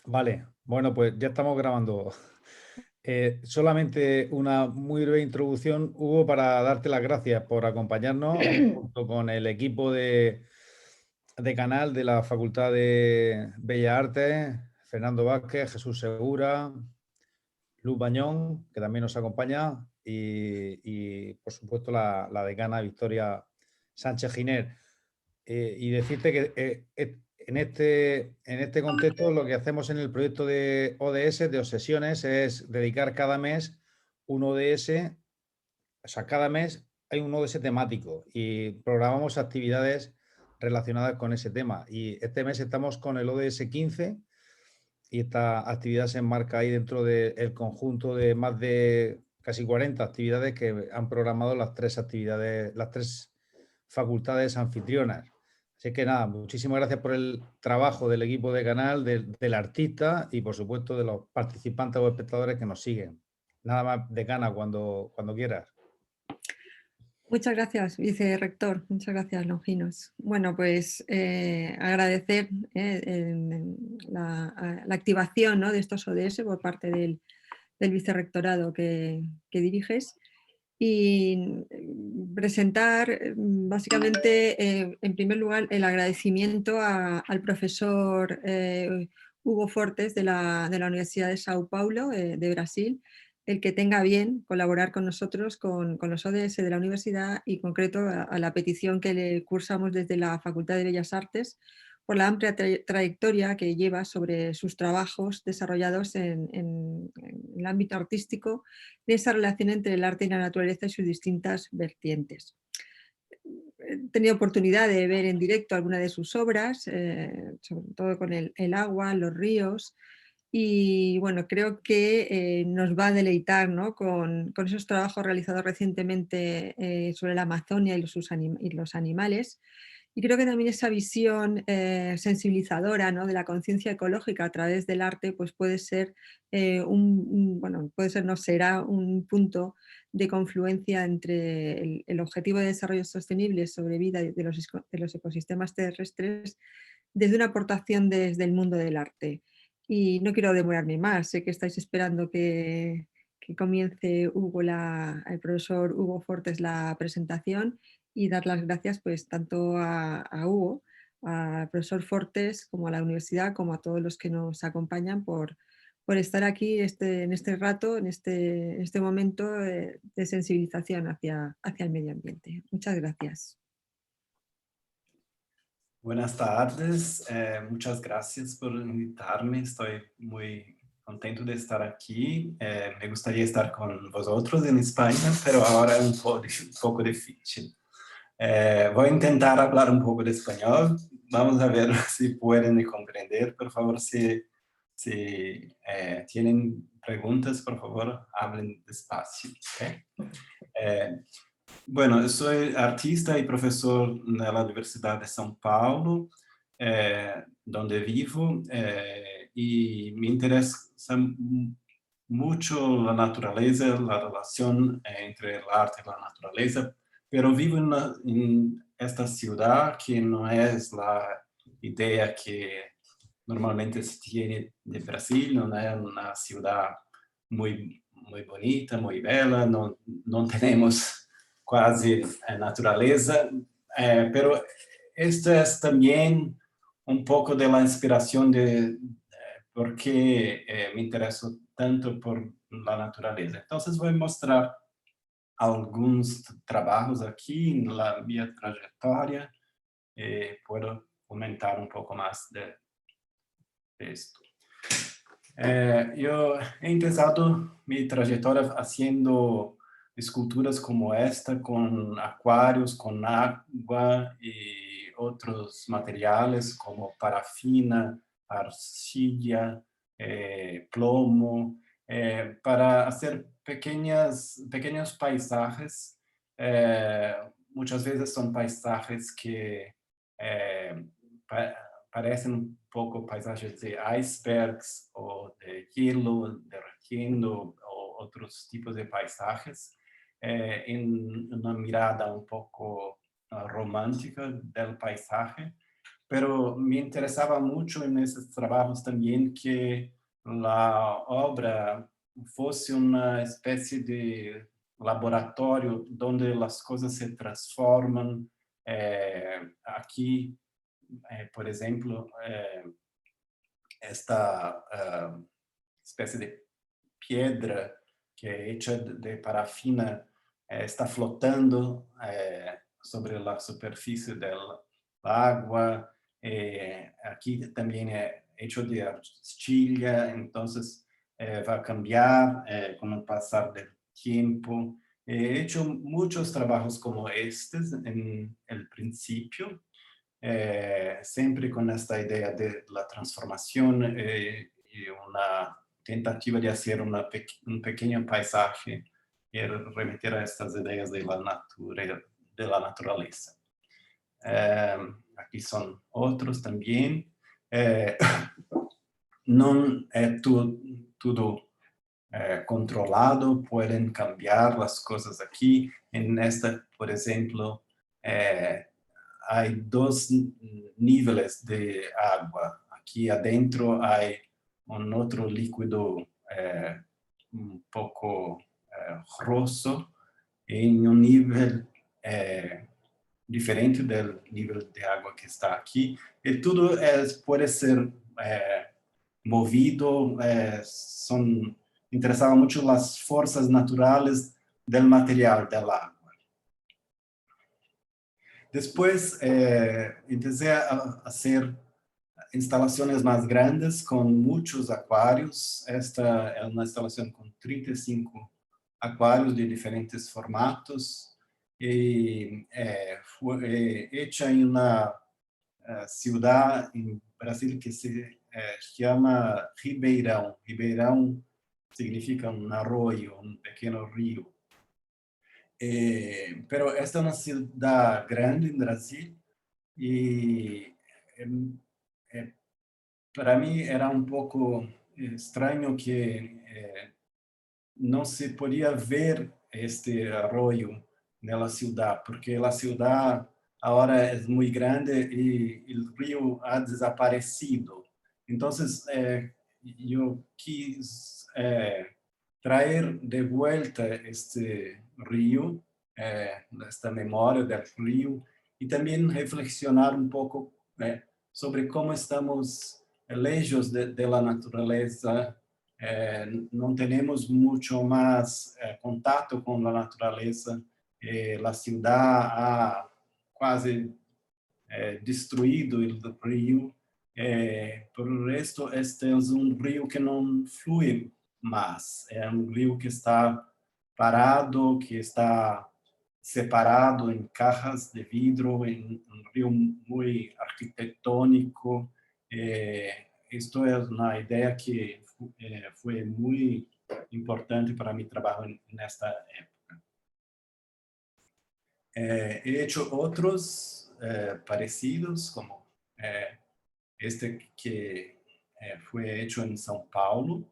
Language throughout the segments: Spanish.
Vale, bueno, pues ya estamos grabando. Solamente una muy breve introducción, Hugo, para darte las gracias por acompañarnos junto con el equipo de Canal de la Facultad de Bellas Artes, Fernando Vázquez, Jesús Segura, Luz Bañón, que también nos acompaña, y, por supuesto la decana Victoria Sánchez Giner. Y decirte que en este contexto lo que hacemos en el proyecto de ODS, de Obsesiones, es dedicar cada mes un ODS, o sea, cada mes hay un ODS temático y programamos actividades relacionadas con ese tema. Y este mes estamos con el ODS 15 y esta actividad se enmarca ahí dentro del conjunto de más de casi 40 actividades que han programado las tres actividades, las tres facultades anfitrionas. Así que nada, muchísimas gracias por el trabajo del equipo de canal, del artista y por supuesto de los participantes o espectadores que nos siguen. Nada más, decana, cuando quieras. Muchas gracias, vicerrector. Muchas gracias, Longinos. Bueno, pues agradecer la activación, ¿no?, de estos ODS por parte del vicerrectorado que diriges y presentar básicamente, en primer lugar, el agradecimiento al profesor Hugo Fortes de la Universidad de Sao Paulo, de Brasil, el que tenga bien colaborar con nosotros, con los ODS de la universidad y concreto a la petición que le cursamos desde la Facultad de Bellas Artes por la amplia trayectoria que lleva sobre sus trabajos desarrollados en el ámbito artístico, de esa relación entre el arte y la naturaleza y sus distintas vertientes. He tenido oportunidad de ver en directo algunas de sus obras, sobre todo con el agua, los ríos, y bueno, creo que nos va a deleitar, ¿no?, con esos trabajos realizados recientemente sobre la Amazonia y los animales. Y creo que también esa visión sensibilizadora, ¿no?, de la conciencia ecológica a través del arte, pues puede ser bueno, puede ser, no será un punto de confluencia entre el objetivo de desarrollo sostenible sobre vida de los ecosistemas terrestres desde una aportación desde el mundo del arte. Y no quiero demorarme más, sé que estáis esperando que comience el profesor Hugo Fortes la presentación y dar las gracias pues tanto a Hugo, al profesor Fortes, como a la universidad, como a todos los que nos acompañan por estar aquí en este rato, en este momento de sensibilización hacia el medio ambiente. Muchas gracias. Buenas tardes, muchas gracias por invitarme, estoy muy contento de estar aquí. Me gustaría estar con vosotros en España, pero ahora es un poco difícil. Voy a intentar hablar un poco de español, vamos a ver si pueden me comprender. Por favor, si tienen preguntas, por favor, hablen despacio. ¿Okay? Bueno, eu sou artista e professor na Universidade de São Paulo, onde vivo, e me interessa muito a natureza, a relação entre a arte e a natureza, pero vivo em esta cidade que não é a ideia que normalmente se tem de Brasil, não é uma cidade muito muito bonita, muito bela, não temos quase naturaleza, pero esto es también un poco de la inspiración de por qué me intereso tanto por la naturaleza. Entonces voy a mostrar algunos trabajos aquí en la mi trayectoria, puedo comentar un poco más de esto. Yo he empezado mi trayectoria haciendo esculturas como esta, con acuarios, con agua y otros materiales como parafina, arcilla, plomo, para hacer pequeños paisajes. Muchas veces son paisajes que eh, pa- parecen un poco paisajes de icebergs o de hielo derritiendo o otros tipos de paisajes, en una mirada un poco romántica del paisaje. pero me interesaba mucho en esos trabajos también que la obra fuese una especie de laboratorio donde las cosas se transforman. Aquí, por ejemplo, esta especie de piedra que é hecha de parafina está flotando sobre a superfície da água. Aqui também é hecho de arcilla, então vai cambiar com o passar do tempo. He hecho muchos trabajos como estes en el principio, siempre con esta idea de la transformación y una tentativa de hacer un pequeño paisaje y remitir a estas ideas de la naturaleza. Aquí son otros también. No es todo controlado, pueden cambiar las cosas aquí. En esta, por ejemplo, hay dos niveles de agua. Aquí adentro hay un otro líquido un poco rosso en un nivel diferente del nivel de agua que está aquí. Y todo puede ser movido, interesaban mucho las fuerzas naturales del material del agua. Después empecé a hacer instalaciones más grandes con muchos acuarios. Esta es una instalación con 35 acuarios de diferentes formatos y fue hecha en una ciudad en Brasil que se llama Ribeirão. Ribeirão significa un arroyo, un pequeño río. Pero esta es una ciudad grande en Brasil y para mí era un poco extraño que no se podía ver este arroyo en la ciudad, porque la ciudad ahora es muy grande y el río ha desaparecido. Entonces, yo quis traer de vuelta este río, esta memoria del río, y también reflexionar un poco sobre cómo estamos lejos de la naturaleza. No tenemos mucho más contacto con la naturaleza. La ciudad ha casi destruido el río. Por el resto, este es un río que no fluye más. É um rio que está parado, que está separado em cajas de vidro, em um rio muito arquitetônico. Isto é uma ideia que foi muito importante para mi trabalho nesta época. He hecho otros parecidos, como este que fue hecho en São Paulo.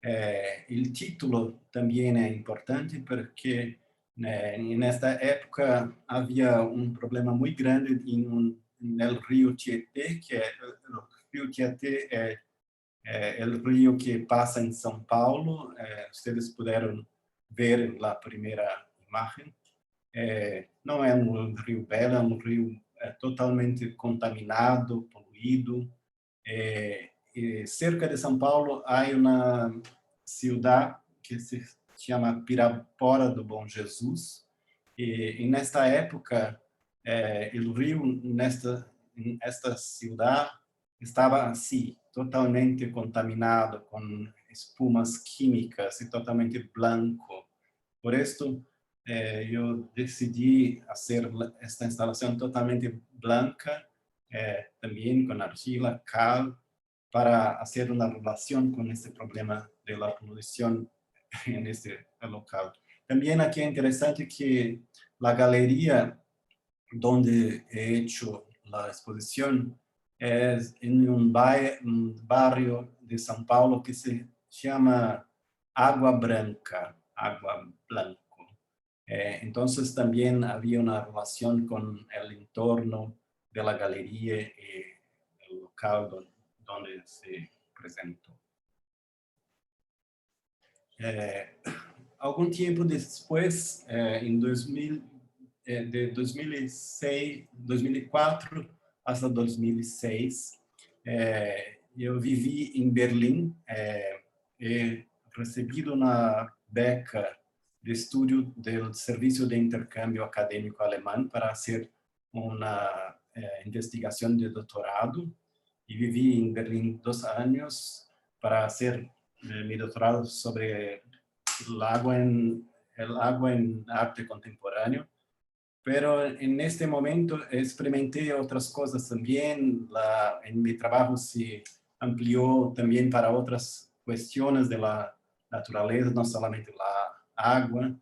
El título también es importante porque en esta época había un problema muy grande en el río Tietê, que el río Tietê es el río que pasa en São Paulo. Ustedes pudieron ver en la primera imagen. No es un río bello, es un río totalmente contaminado, poluído. Cerca de São Paulo há uma cidade que se chama Pirapora do Bom Jesus, e nesta época o rio nesta cidade estava assim, totalmente contaminado, com espumas químicas e totalmente branco. Por isso, eu decidi fazer esta instalação totalmente branca, também com argila, cal, para hacer una relación con este problema de la polución en este local. También aquí es interesante que la galería donde he hecho la exposición es en un barrio de São Paulo que se llama Agua Branca, Agua Blanco. Entonces también había una relación con el entorno de la galería y el local donde se presentó. Algún tiempo después, en 2000, de 2006, 2004 hasta 2006, eu vivi em Berlim e recebi uma beca de estudo do Serviço de Intercâmbio Acadêmico Alemão para fazer uma investigação de doutorado, e vivi em Berlim 2 anos para fazer meu doutorado sobre el agua en arte contemporáneo. Pero en este momento experimenté otras cosas también. En mi trabajo se amplió también para otras cuestiones de la naturaleza, no solamente la agua.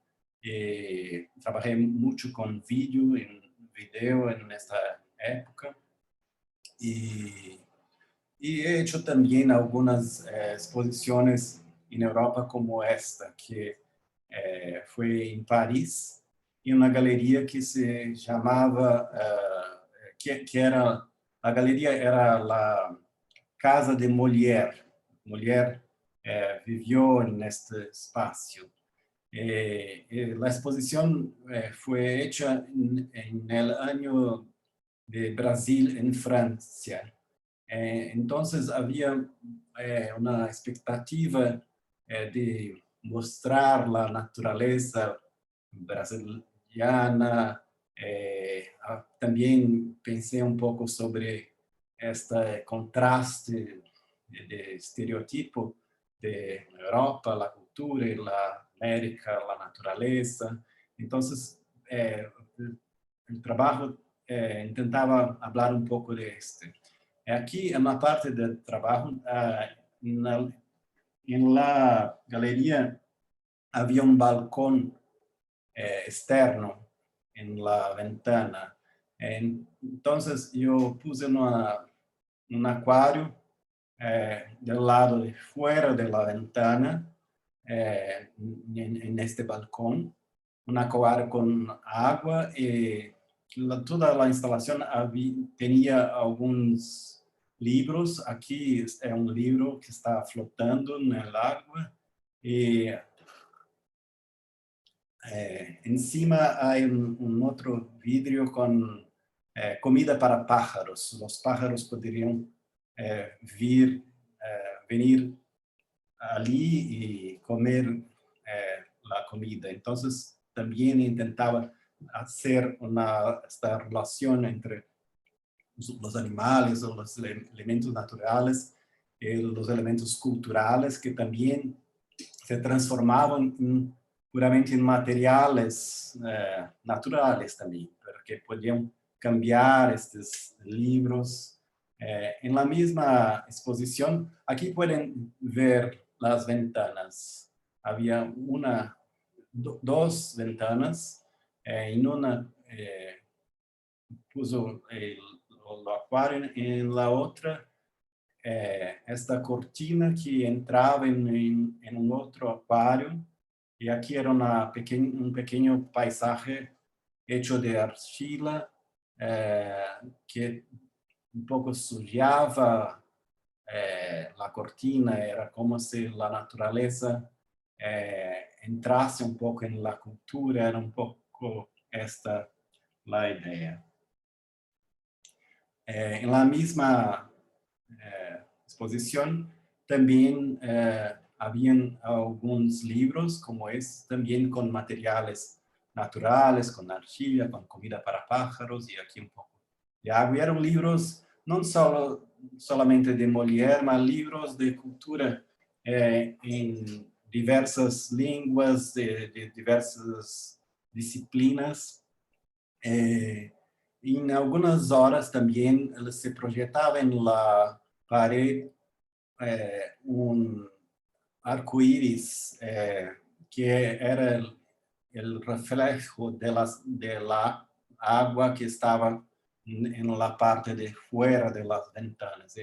Trabajé mucho con video en esta época. Y he hecho también algunas exposiciones en Europa como esta, que fue en París, em uma galeria que se chamava, que era, a galeria era a Casa de Molière. Molière viveu neste espaço. A exposição foi hecha no ano de Brasil, em França. Então, havia uma expectativa de mostrar a natureza brasiliana. Também pensei um pouco sobre este contraste de estereotipo de Europa, a cultura, a América, a natureza. Então, o trabalho tentava falar um pouco de este. Aqui, na parte do trabalho, na galeria havia um balcão externo en la ventana. Entonces yo puse un acuario del lado de fuera de la ventana, en este balcón, un acuario con agua, y toda la instalación tenía algunos libros. Aquí es un libro que está flotando en el agua, y encima hay un otro vidrio con comida para pájaros. Los pájaros podrían venir allí y comer la comida. Entonces también intentaba hacer esta relación entre los animales o los elementos naturales y los elementos culturales, que también se transformaban puramente en materiales naturales también, porque podían cambiar estos libros. En la misma exposición, aquí pueden ver las ventanas. Había dos ventanas. En una puso el acuario, en la otra esta cortina que entraba en un otro acuario. Y aquí era un pequeño paisaje hecho de arcilla que un poco sullaba la cortina. Era como si la naturaleza entrase un poco en la cultura. Era un poco esta la idea. En la misma exposición también habían algunos libros como también con materiales naturales, con arcilla, con comida para pájaros, y aquí un poco de agua. Eran libros no solamente de Molière, mas libros de cultura en diversas línguas, de diversas disciplinas. En algunas horas también se proyectaba en la pared un arco-íris que era el reflejo de la agua que estaba en la parte de fuera de las ventanas.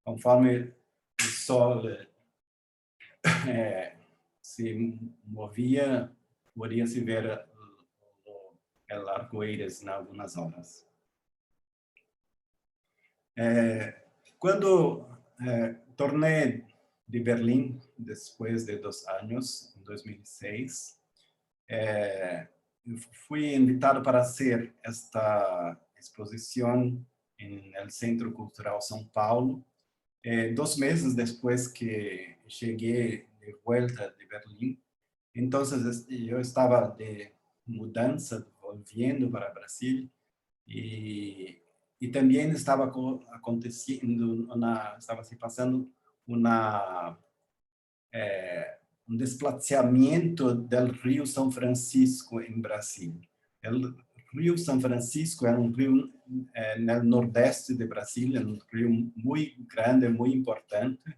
Conforme el sol se movía, podía-se ver el arco-íris en algunas horas. Cuando torné de Berlín, después de 2 años, en 2006, fui invitado para hacer esta exposición en el Centro Cultural São Paulo, 2 meses después que llegué de vuelta de Berlín. Entonces yo estaba de mudanza, volviendo para Brasil, y también estaba aconteciendo estaba se pasando una un desplazamiento del río São Francisco en Brasil. El río São Francisco era un río en el nordeste de Brasil, un río muy grande, muy importante,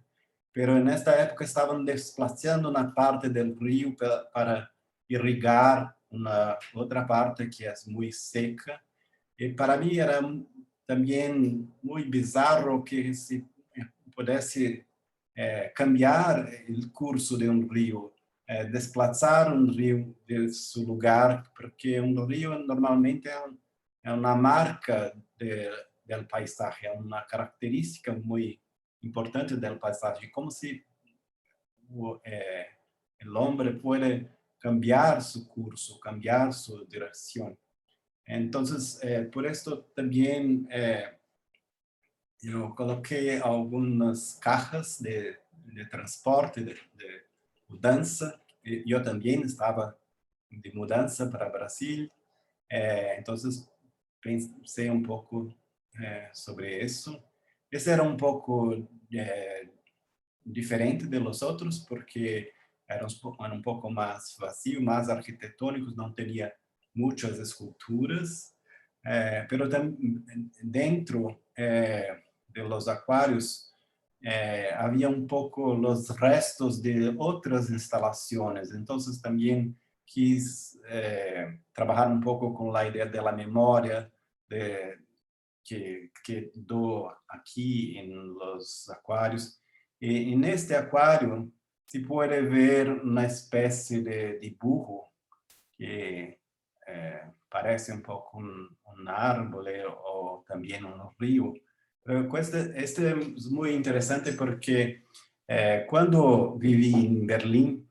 pero en esta época estaban desplazando una parte del río para irrigar una otra parte que es muy seca. Y para mí era también muy bizarro que se pudiese cambiar el curso de un río, desplazar un río de su lugar, porque un río normalmente es una marca del paisaje, es una característica muy importante del paisaje, como si el hombre puede cambiar su curso, cambiar su dirección. Entonces, por esto también yo coloqué algunas cajas de transporte, de mudanza. Yo también estaba de mudanza para Brasil, entonces pensé un poco sobre eso. Ese era un poco diferente de los otros porque era un poco más vacío, más arquitectónicos, no tenía muchas esculturas, pero dentro de los acuarios había un poco los restos de otras instalaciones, entonces también quis trabajar un poco con la idea de la memoria que quedó aquí en los acuarios. Y en este acuario se puede ver una especie de dibujo que parece un poco un árbol o también un río. Pero este es muy interesante porque cuando viví en Berlín,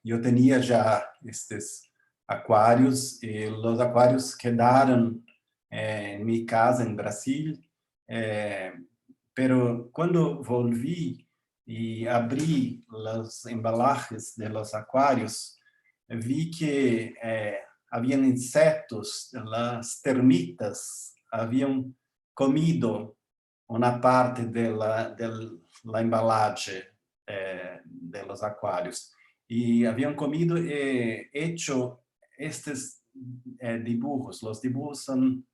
yo tenía ya estos acuarios y los acuarios quedaron en mi casa en Brasil, pero cuando volví y abrí los embalajes de los acuarios, vi que habían insectos, las termitas habían comido una parte de la embalaje de los acuarios y habían comido y hecho estos dibujos. Los dibujos son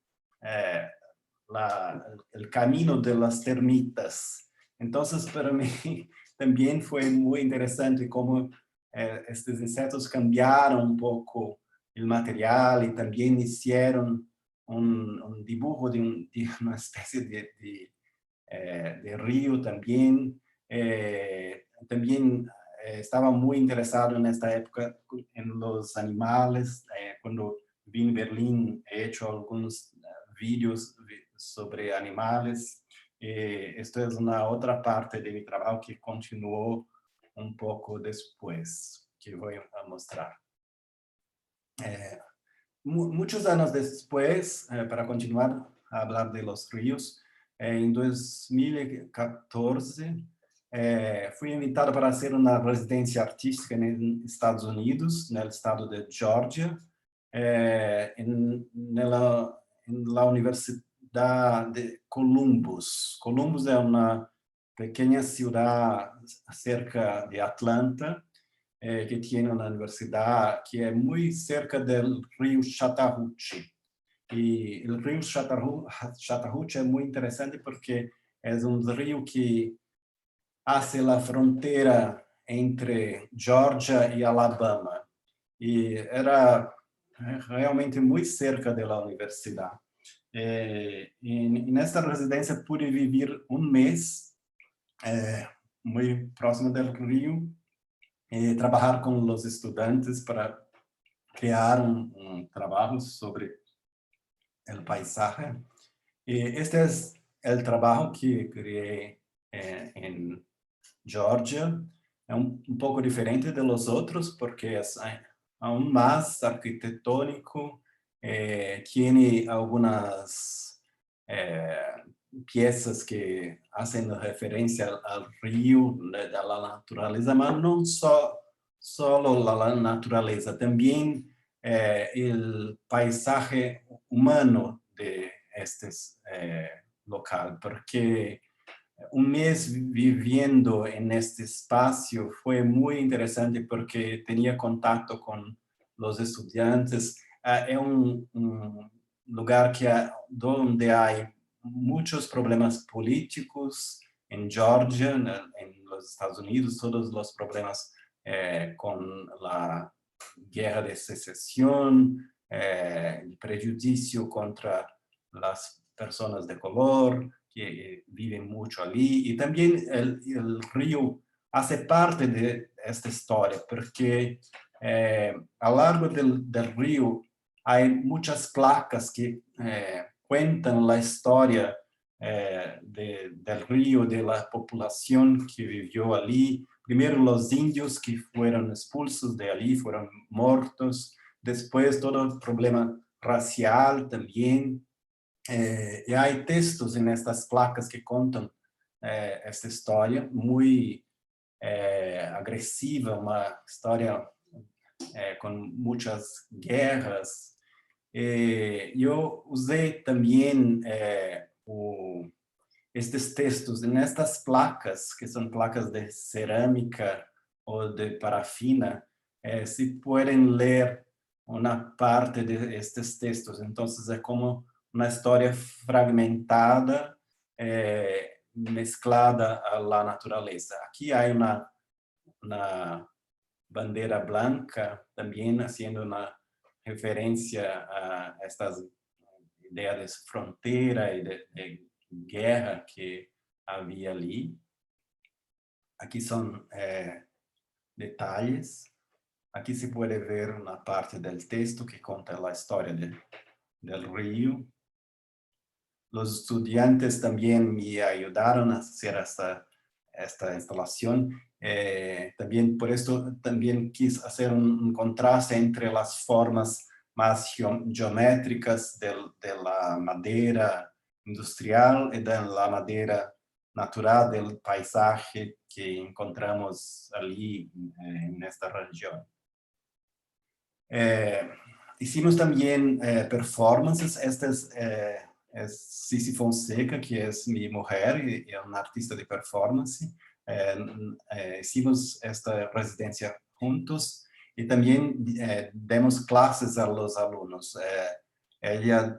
el camino de las termitas. Entonces, para mí también fue muy interesante cómo estos insectos cambiaron un poco el material y también hicieron un dibujo de una especie de río también. También estaba muy interesado en esta época en los animales. Cuando vine en Berlín he hecho algunos vídeos sobre animales. Esto es una otra parte de mi trabajo que continuó un poco después, que voy a mostrar. Muchos años después, para continuar a hablar de los ríos, en 2014 fui invitado para hacer una residencia artística en Estados Unidos, en el estado de Georgia, en la Universidad de Columbus. Columbus es una pequeña ciudad cerca de Atlanta, que tiene una universidad que es muy cerca del río Chattahoochee. Y el río Chattahoochee es muy interesante porque es un río que hace la frontera entre Georgia y Alabama. Y era realmente muy cerca de la universidad. En esta residencia pude vivir un mes muy próximo del río, trabajar con los estudiantes para crear un trabajo sobre el paisaje. Este es el trabajo que creé en Georgia. Es un poco diferente de los otros porque es aún más arquitectónico. Tiene algunas piezas que hacen referencia al río, a la naturaleza, pero no solo la naturaleza, también el paisaje humano de este local, porque un mes viviendo en este espacio fue muy interesante porque tenía contacto con los estudiantes. Es un lugar donde hay muchos problemas políticos en Georgia, en los Estados Unidos, todos los problemas con la guerra de secesión, el prejuicio contra las personas de color que viven mucho allí, y también el río hace parte de esta historia, porque a lo largo del río hay muchas placas que cuentan la historia del río, de la población que vivió allí. Primero los indios que fueron expulsos de allí, fueron muertos. Después todo el problema racial también. Y hay textos en estas placas que cuentan esta historia muy agresiva, una historia con muchas guerras. Yo usé también estos textos en estas placas, que son placas de cerámica o de parafina. Se pueden leer una parte de estos textos, entonces es como una historia fragmentada, mezclada a la naturaleza. Aquí hay una bandera blanca también haciendo una referencia a estas ideas de frontera y de guerra que había allí. Aquí son detalles. Aquí se puede ver una parte del texto que cuenta la historia del río. Los estudiantes también me ayudaron a hacer esta instalación. También por esto también quise hacer un contraste entre las formas más geométricas de la madera industrial y de la madera natural del paisaje que encontramos allí en esta región. Hicimos también performances. Esta es Cici Fonseca, que es mi mujer y es una artista de performance. Hicimos esta residencia juntos y también demos clases a los alumnos. Ella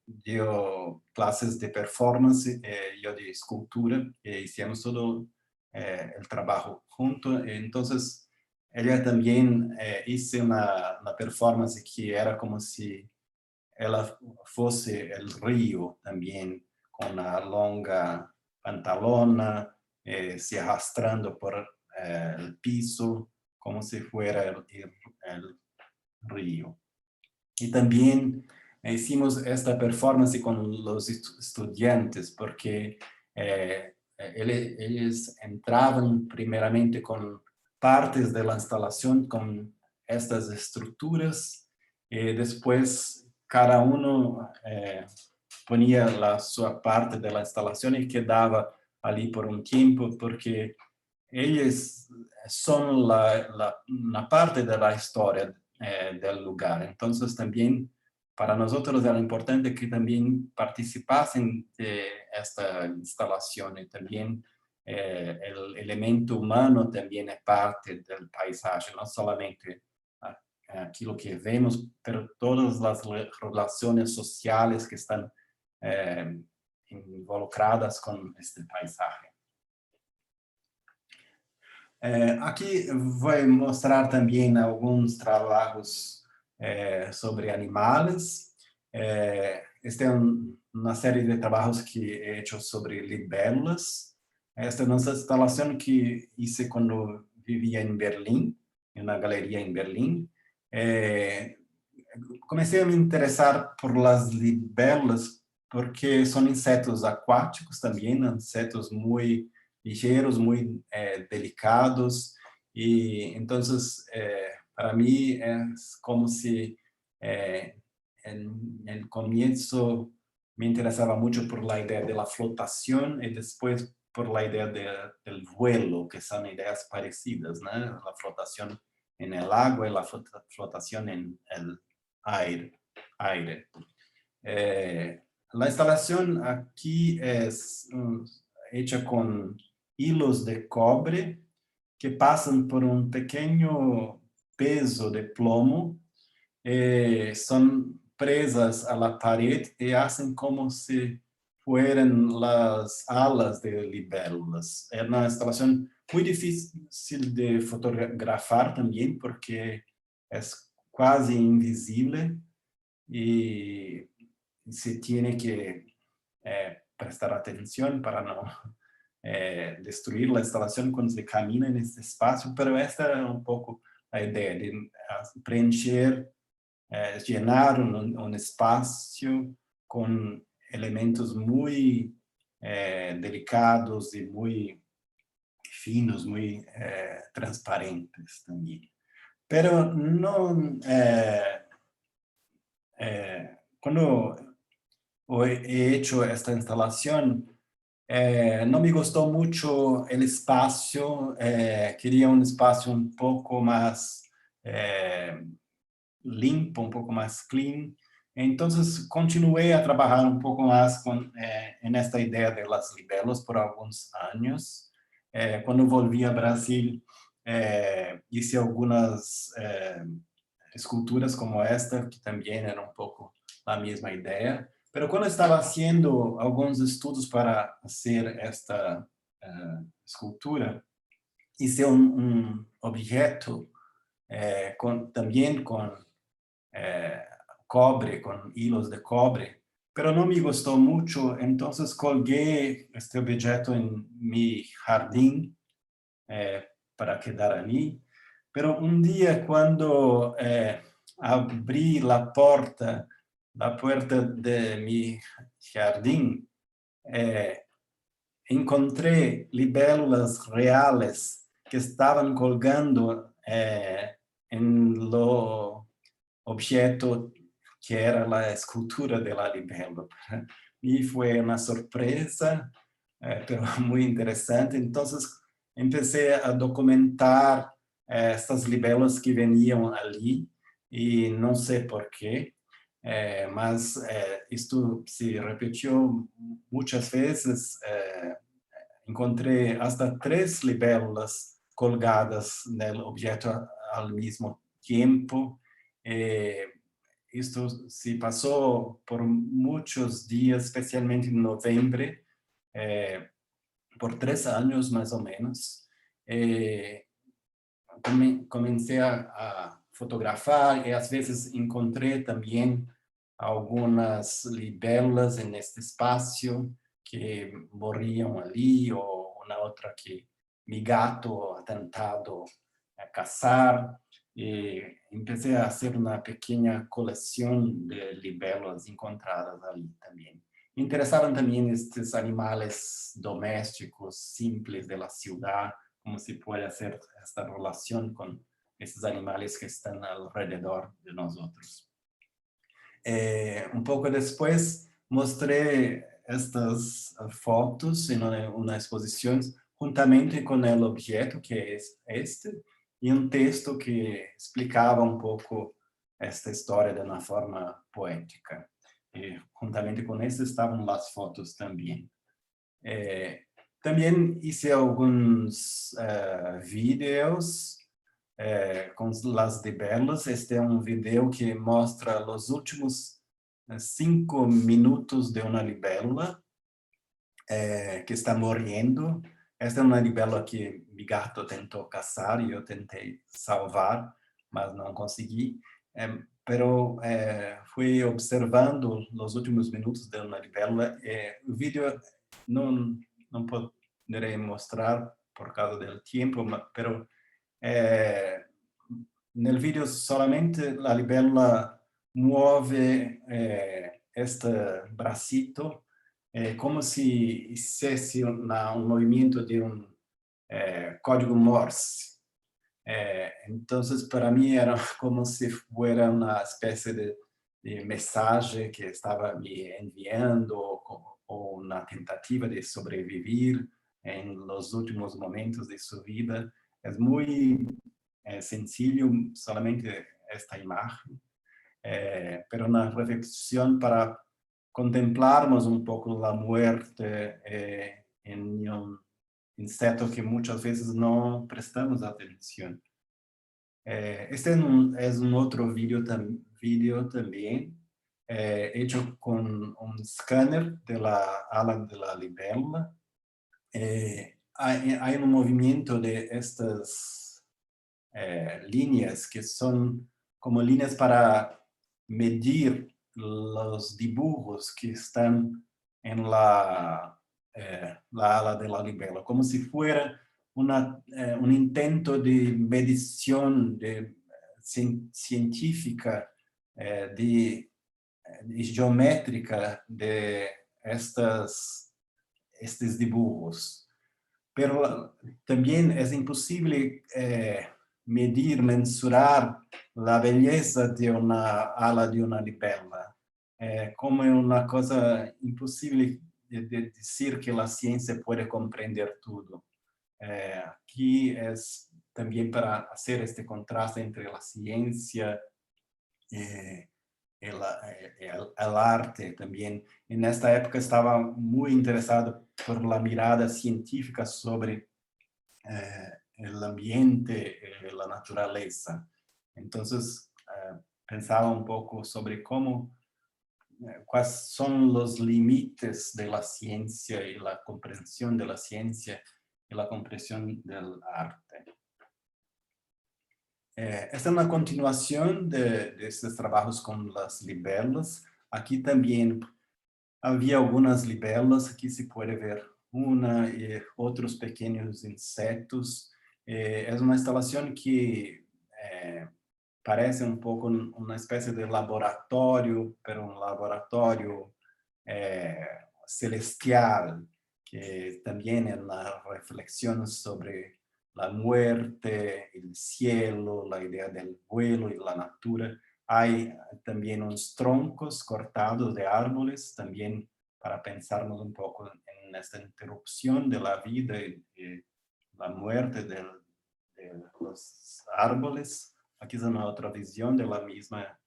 dio clases de performance, yo de escultura, y hicimos todo el trabajo juntos. Entonces, ella también hizo una performance que era como si ela fosse el río también, con una longa pantalona, se arrastrando por el piso, como si fuera el río. Y también hicimos esta performance con los estudiantes, porque ellos entraban primeramente con partes de la instalación, con estas estructuras, y después cada uno ponía su parte de la instalación y quedaba allí por un tiempo, porque ellos son una parte de la historia del lugar. Entonces también para nosotros era importante que también participasen de esta instalación, y también el elemento humano también es parte del paisaje, no solamente aquilo que vemos, pero todas las relaciones sociales que están involucradas con este paisaje. Aquí voy a mostrar también algunos trabajos sobre animales. Esta es una serie de trabajos que he hecho sobre libélulas. Esta es una instalación que hice cuando vivía en Berlín, en una galería en Berlín. Comencé a me interesar por las libélulas porque son insectos acuáticos también, insectos muy ligeros, muy delicados, y entonces para mí es como si en el comienzo me interesaba mucho por la idea de la flotación y después por la idea del vuelo, que son ideas parecidas, ¿no? La flotación en el agua y la flotación en el aire. La instalación aquí es hecha con hilos de cobre que pasan por un pequeño peso de plomo. Son presas a la pared y hacen como si fueran las alas de libélulas. Es una instalación muy difícil de fotografar también porque es casi invisible y se tiene que prestar atención para no destruir la instalación cuando se camina en este espacio, pero esta era un poco la idea de preencher, llenar un espacio con elementos muy delicados y muy finos, muy transparentes también. Pero no, cuando he hecho esta instalación, no me gustó mucho el espacio, quería un espacio un poco más limpo, un poco más clean. Entonces continué a trabajar un poco más en esta idea de las libélulas por algunos años. Cuando volví a Brasil, hice algunas esculturas como esta, que también era un poco la misma idea. Pero cuando estaba haciendo algunos estudios para hacer esta escultura, hice un objeto también con cobre, con hilos de cobre, pero no me gustó mucho, entonces colgué este objeto en mi jardín para quedar allí. Pero un día cuando abrí la puerta de mi jardín, encontré libélulas reales que estaban colgando en lo objeto que era la escultura de la libélula. Y fue una sorpresa, pero muy interesante. Entonces empecé a documentar estas libélulas que venían allí y no sé por qué, mas esto se repitió muchas veces. Encontré hasta 3 libélulas colgadas del objeto al mismo tiempo. Esto se pasó por muchos días, especialmente en noviembre, por 3 años más o menos. Comencé a fotografar y a veces encontré también algunas libélulas en este espacio que morían allí, o una otra que mi gato ha tentado cazar. Empecé a hacer una pequeña colección de libélulas encontradas allí también. Me interesaban también estos animales domésticos simples de la ciudad, cómo se puede hacer esta relación con estos animales que están alrededor de nosotros. Un poco después mostré estas fotos en una exposición juntamente con el objeto, que es este, y un texto que explicaba un poco esta historia de una forma poética. Juntamente con esto estaban las fotos también. También hice algunos videos con las libélulas. Este es un video que muestra los últimos 5 minutos de una libélula que está muriendo. Esta es una libélula que mi gato tentó cazar y yo intenté salvar, mas no conseguí. Pero fui observando los últimos minutos de una libélula. El video no poderé mostrar por causa del tiempo, pero en el video solamente la libélula mueve este bracito como si hiciese un movimiento de un código Morse. Entonces, para mí era como si fuera una especie de mensaje que estaba me enviando o una tentativa de sobrevivir en los últimos momentos de su vida. Es muy sencillo solamente esta imagen, pero una reflexión para contemplarmos un poco la muerte en un inseto que muchas veces no prestamos atención. Este es un otro video también, hecho con un escáner de la ala de la libélula. Hay un movimiento de estas líneas que son como líneas para medir los dibujos que están en la ala de la libélula, como si fuera un intento de medición científica, de geométrica de estos dibujos. Pero también es imposible medir, mensurar la belleza de una ala de una libélula. Como una cosa imposible de decir que la ciencia puede comprender todo. Aquí es también para hacer este contraste entre la ciencia y el arte también. En esta época estaba muy interesado por la mirada científica sobre el ambiente, la naturaleza. Entonces, pensaba un poco sobre cuáles son los límites de la ciencia y la comprensión de la ciencia y la comprensión del arte. Esta es una continuación de estos trabajos con las libélulas. Aquí también había algunas libélulas, aquí se puede ver una y otros pequeños insectos. Es una instalación que parece un poco una especie de laboratorio, pero un laboratorio celestial, que también es una reflexión sobre la muerte, el cielo, la idea del vuelo y la natura. Hay también unos troncos cortados de árboles, también para pensarnos un poco en esta interrupción de la vida y la muerte de los árboles. Aquí es una otra visión de la misma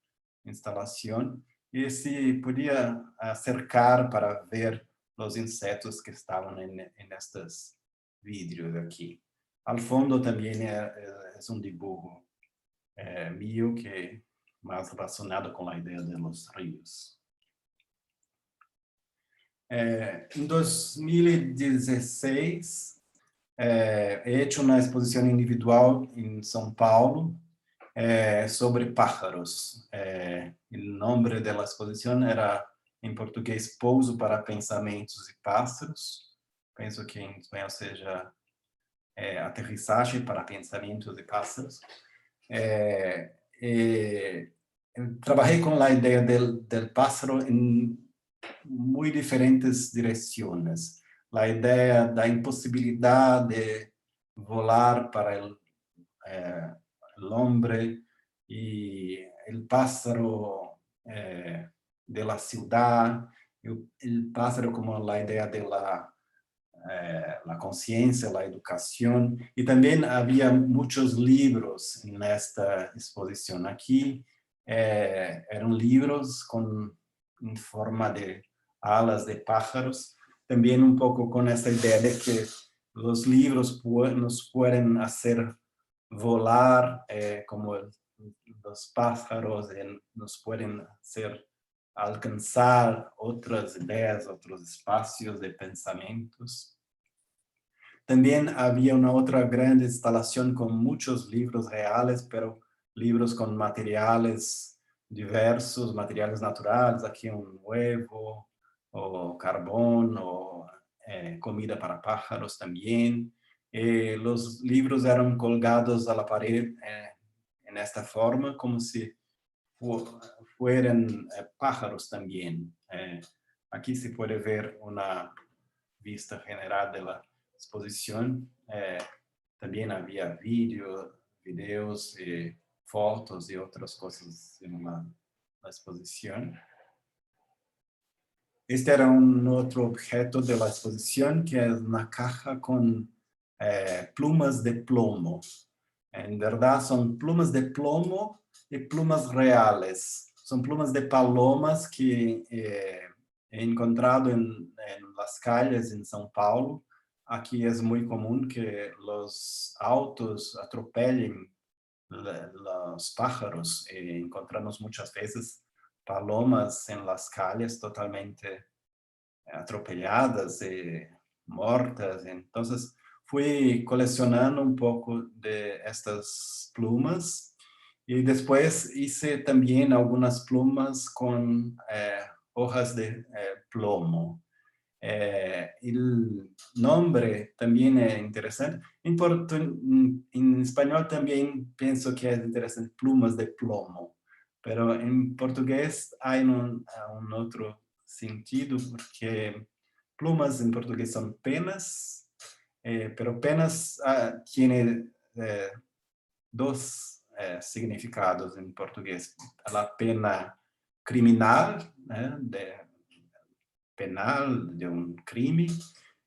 instalación. Y se podía acercar para ver los insectos que estaban en estos vidrios aquí. Al fondo también es un dibujo mío que más relacionado con la idea de los ríos. En 2016 he hecho una exposición individual en São Paulo sobre pájaros. El nombre de la exposición era en portugués Pouso para Pensamentos e Pássaros. Penso que em espanhol seja Aterrissagem para Pensamentos e Pássaros. Trabajé con la idea del pájaro en muy diferentes direcciones. La idea da imposibilidad de volar para el hombre y el pájaro de la ciudad, el pájaro como la idea de la conciencia, la educación. Y también había muchos libros en esta exposición. Aquí eran libros en forma de alas de pájaros, también un poco con esta idea de que los libros nos pueden hacer volar como los pájaros, nos pueden hacer alcanzar otras ideas, otros espacios de pensamientos. También había una otra gran instalación con muchos libros reales, pero libros con materiales diversos, materiales naturales, aquí un huevo o carbón o comida para pájaros también. Los libros eran colgados a la pared en esta forma, como si fueran pájaros también. Aquí se puede ver una vista general de la exposición. También había videos, fotos y otras cosas en la exposición. Este era un otro objeto de la exposición, que es una caja con plumas de plomo. En verdad son plumas de plomo y plumas reales. Son plumas de palomas que he encontrado en las calles en São Paulo. Aquí es muy común que los autos atropellen los pájaros. Encontramos muchas veces palomas en las calles totalmente atropelladas y muertas. Entonces fui coleccionando un poco de estas plumas y después hice también algunas plumas con hojas de plomo. El nombre también es interesante. En español también pienso que es interesante, plumas de plomo, pero en portugués hay un otro sentido, porque plumas en portugués son penas, pero penas tiene dos significados en portugués. La pena criminal, penal de un crimen,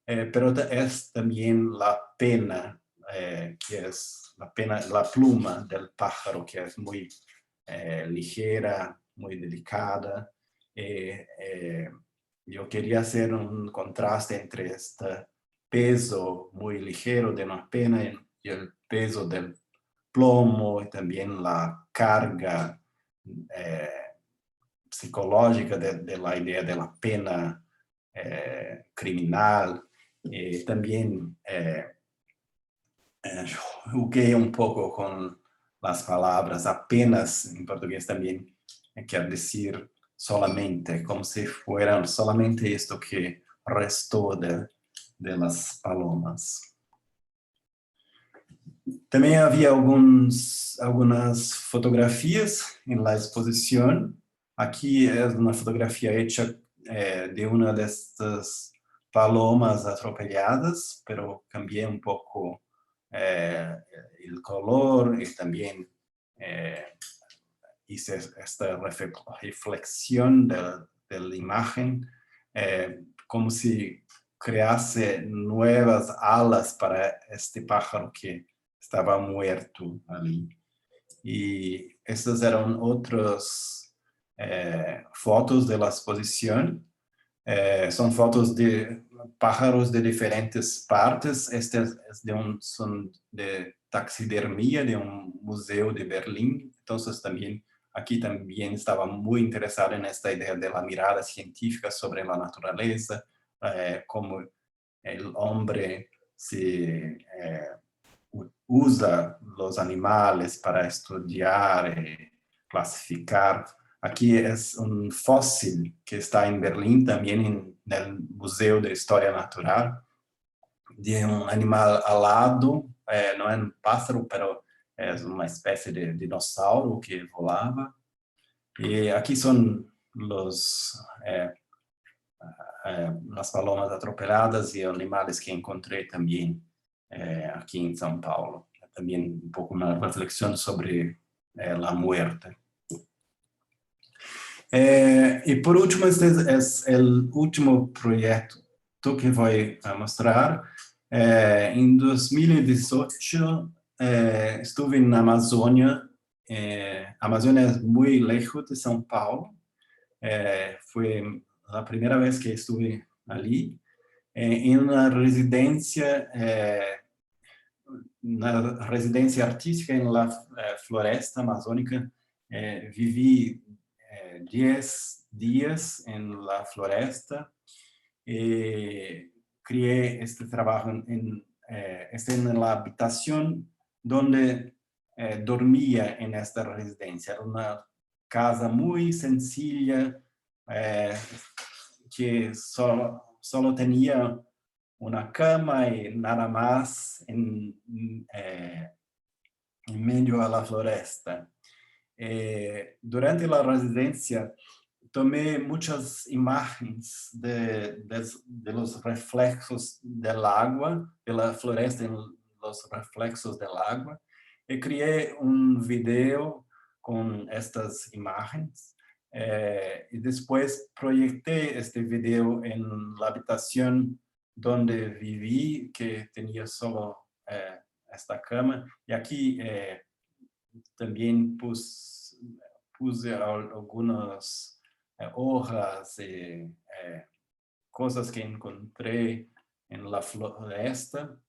pero es también la pena, que es la pluma del pájaro, que es muy ligera, muy delicada. Yo quería hacer un contraste entre este peso muy ligero de una pena y el peso del plomo, y también la carga psicológica de la idea de la pena criminal. También jugué un poco con las palabras. Apenas en portugués también quiere decir solamente, como si fueran solamente esto que restó de las palomas. También había algunas fotografías en la exposición. Aquí es una fotografía hecha de una de estas palomas atropelladas, pero cambié un poco el color y también hice esta reflexión de la imagen, como si crease nuevas alas para este pájaro que estaba muerto allí. Y estas eran otras fotos de la exposición. Son fotos de pájaros de diferentes partes. Son de taxidermia de un museo de Berlín. Entonces aquí también estaba muy interesado en esta idea de la mirada científica sobre la naturaleza, cómo el hombre usa los animales para estudiar y clasificar. Aquí es un fósil que está en Berlín, también en el Museo de Historia Natural, de un animal alado, no es un pájaro, pero es una especie de dinossauro que volaba. Y aquí son las palomas atropelladas y animales que encontré también aquí en São Paulo. También un poco una reflexión sobre la muerte. Y por último, este es el último proyecto que voy a mostrar. En 2018 estuve en Amazonia. Amazonia es muy lejos de São Paulo. Fue la primera vez que estuve allí, en una residencia artística en la floresta amazónica. Viví 10 días en la floresta y creé este trabajo en la habitación donde dormía en esta residencia. Era una casa muy sencilla, que solo tenía una cama y nada más en medio de la floresta. Durante la residencia tomé muchas imágenes de los reflejos del agua, de la floresta en los reflexos del agua, y creé un video con estas imágenes. Y después proyecté este video en la habitación donde viví, que tenía solo esta cama. Y aquí también puse algunas hojas y cosas que encontré en la floresta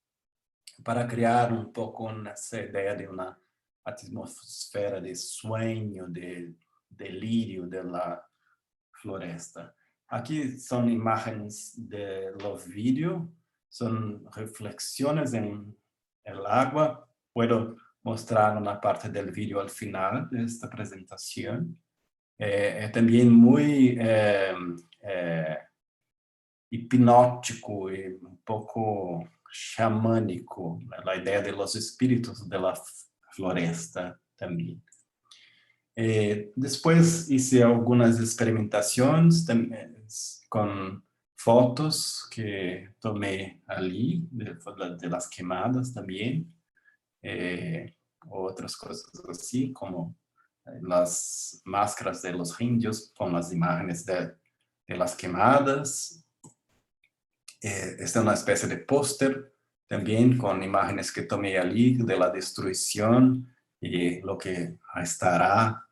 para crear un poco esa idea de una atmósfera de sueño, de delirio de la floresta. Aquí son imágenes de los vídeos, son reflexiones en el agua. Puedo mostrar una parte del vídeo al final de esta presentación. Es también muy hipnótico y un poco xamânico, la idea de los espíritus de la floresta también. Después hice algunas experimentaciones con fotos que tomé allí, de las quemadas también, otras cosas así, como las máscaras de los indios con las imágenes de las quemadas. Esta es una especie de póster también con imágenes que tomé allí de la destrucción y lo que estará.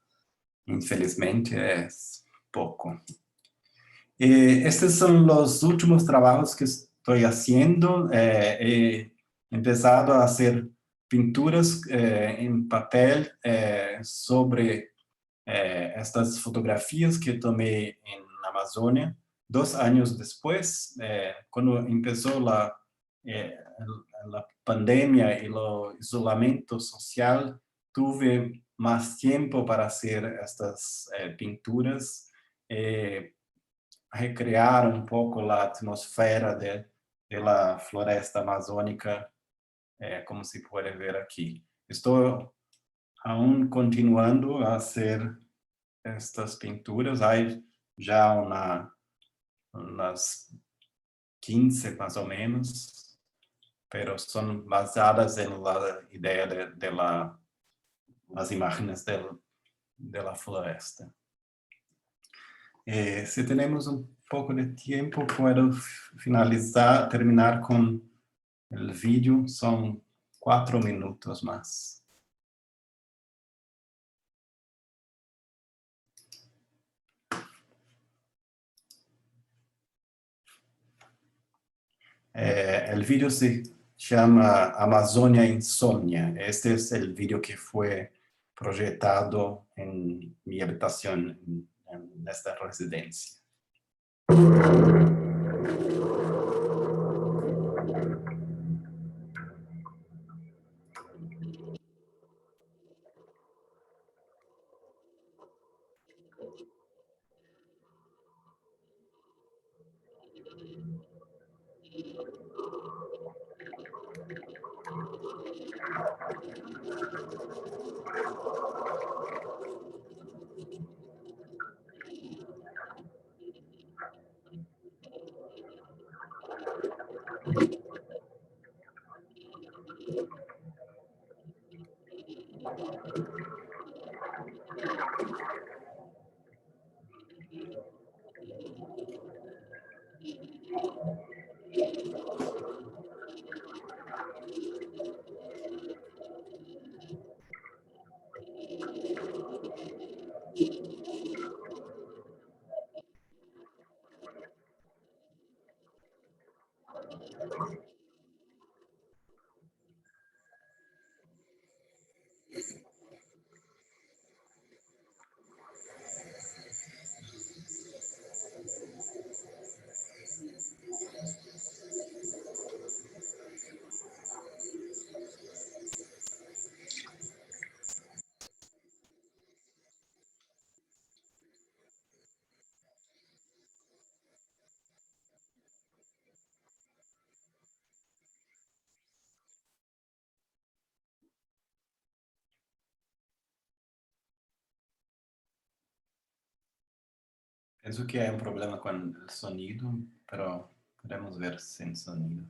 Infelizmente es poco. Estos son los últimos trabajos que estoy haciendo. He empezado a hacer pinturas en papel sobre estas fotografías que tomé en Amazonia 2 años después, cuando empezó la pandemia y el isolamiento social. Tuve más tiempo para hacer estas pinturas, recrear un poco la atmósfera de la floresta amazónica, como se puede ver aquí. Estoy aún continuando a hacer estas pinturas. Hay ya unas 15 más o menos, pero son basadas en la idea de las imágenes de la floresta. Si tenemos un poco de tiempo, puedo terminar con el vídeo. Son 4 minutos más. El vídeo se llama Amazonia Insomnia. Este es el vídeo que fue proyectado en mi habitación en esta residencia. Pienso que hay un problema con el sonido, pero podemos ver sin sonido.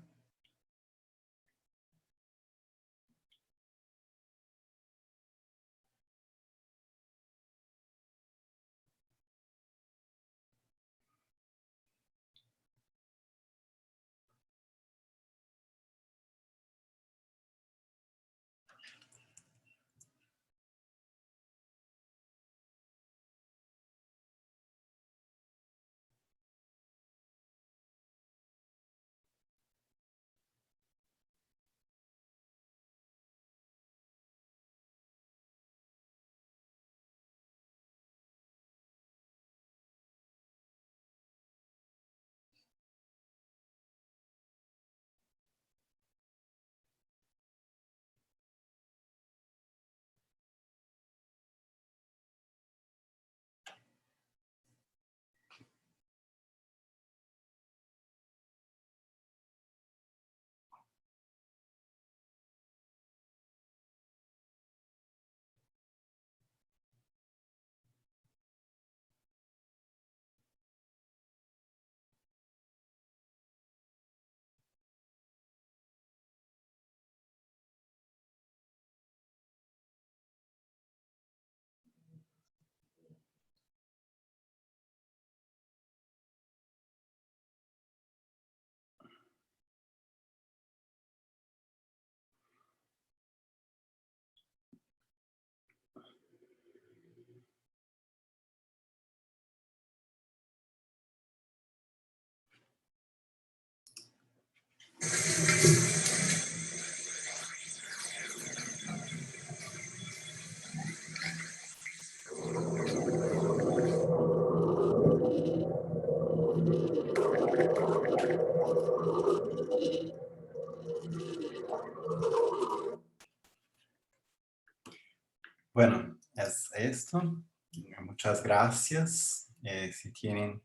Bueno, es esto. Muchas gracias. Si tienen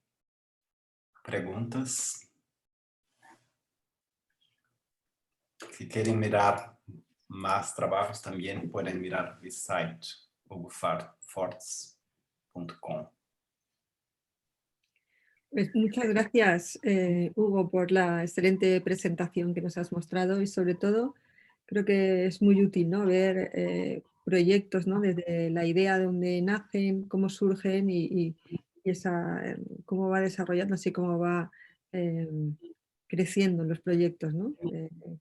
preguntas, si quieren mirar más trabajos, también pueden mirar mi site, hugoforts.com. Pues muchas gracias, Hugo, por la excelente presentación que nos has mostrado y sobre todo creo que es muy útil, ¿no?, ver proyectos, ¿no?, desde la idea de dónde nacen, cómo surgen y cómo va desarrollándose y cómo va creciendo los proyectos, ¿no?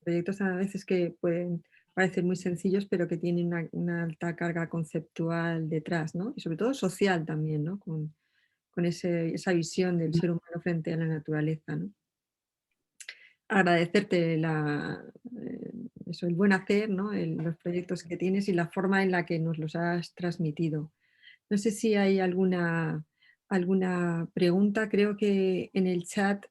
Proyectos a veces que pueden parecer muy sencillos pero que tienen una alta carga conceptual detrás, ¿no? Y sobre todo social también, ¿no?, con esa visión del ser humano frente a la naturaleza, ¿no? Agradecerte el buen hacer, ¿no?, los proyectos que tienes y la forma en la que nos los has transmitido. No sé si hay alguna pregunta. Creo que en el chat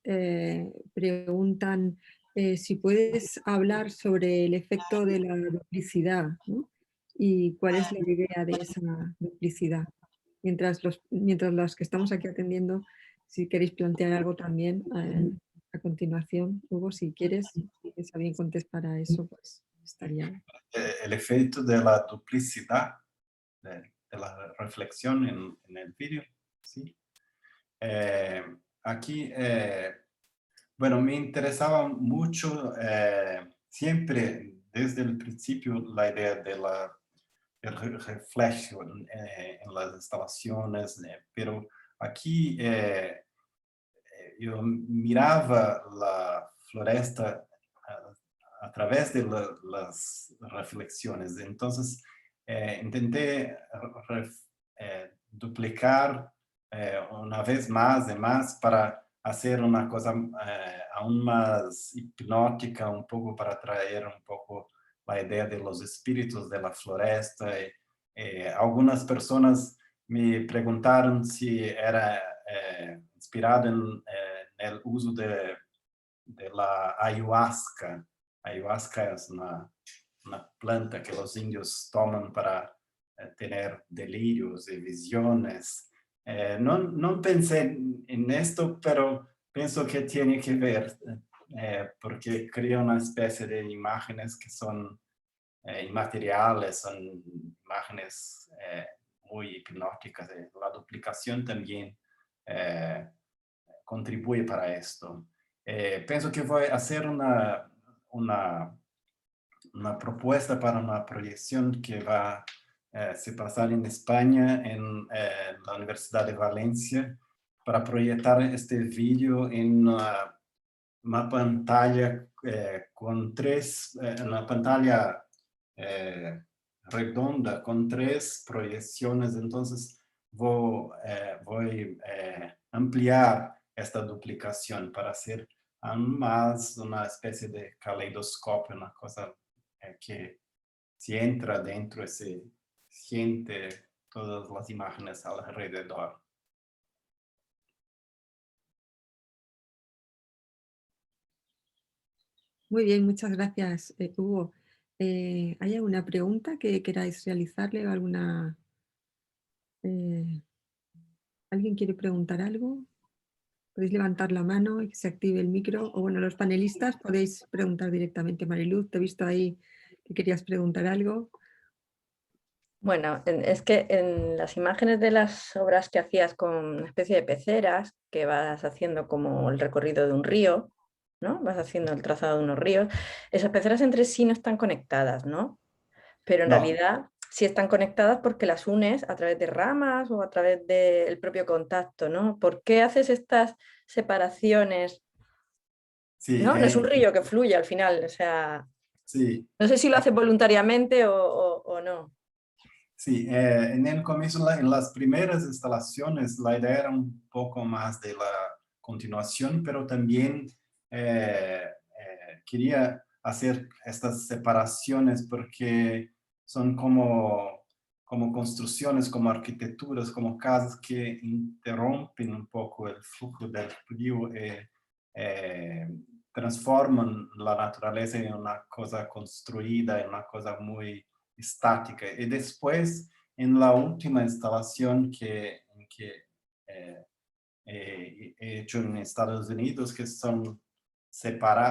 preguntan si puedes hablar sobre el efecto de la duplicidad, ¿no? Y cuál es la idea de esa duplicidad. Mientras los que estamos aquí atendiendo, si queréis plantear algo también a continuación, Hugo, si quieres, que alguien contestara eso, pues estaría. El efecto de la duplicidad, de la reflexión en el vídeo, ¿sí? Aquí, bueno, me interesaba mucho siempre desde el principio la idea de del reflejo en las instalaciones, pero aquí yo miraba la floresta a través de las reflexiones. Entonces, intenté duplicar una vez más y más para hacer una cosa aún más hipnótica, un poco para traer un poco la idea de los espíritus de la floresta. Algunas personas me preguntaron si era inspirado en el uso de la ayahuasca. Ayahuasca es una planta que los indios toman para tener delirios y visiones. No pensé en esto, pero pienso que tiene que ver, porque crea una especie de imágenes que son inmateriales, son imágenes muy hipnóticas. La duplicación también contribuye para esto. Pienso que voy a hacer una propuesta para una proyección que va a se pasar en España, en la Universidad de Valencia, para proyectar este vídeo en una pantalla una pantalla redonda con 3 proyecciones. Entonces voy ampliar esta duplicación para hacer aún más una especie de caleidoscopio, una cosa que si entra dentro se siente todas las imágenes alrededor. Muy bien, muchas gracias, Hugo. ¿Hay alguna pregunta que queráis realizarle o alguna... ¿Alguien quiere preguntar algo? Podéis levantar la mano y que se active el micro. O bueno, los panelistas podéis preguntar directamente. Mariluz, te he visto ahí que querías preguntar algo. Bueno, es que en las imágenes de las obras que hacías con una especie de peceras, que vas haciendo como el recorrido de un río, ¿no? Vas haciendo el trazado de unos ríos, esas peceras entre sí no están conectadas, ¿no? Pero en No. realidad sí están conectadas porque las unes a través de ramas o a través del propio contacto, ¿no? ¿Por qué haces estas separaciones? Sí, ¿No? No es un río que fluye al final, o sea, sí. no sé si lo haces voluntariamente o no. Sí, en el comienzo, en las primeras instalaciones, la idea era un poco más de la continuación, pero también quería hacer estas separaciones porque son como construcciones, como arquitecturas, como casas que interrumpen un poco el flujo del río, transforman la naturaleza en una cosa construida, en una cosa muy estática. Y después, en la última instalación que he hecho en Estados Unidos, que son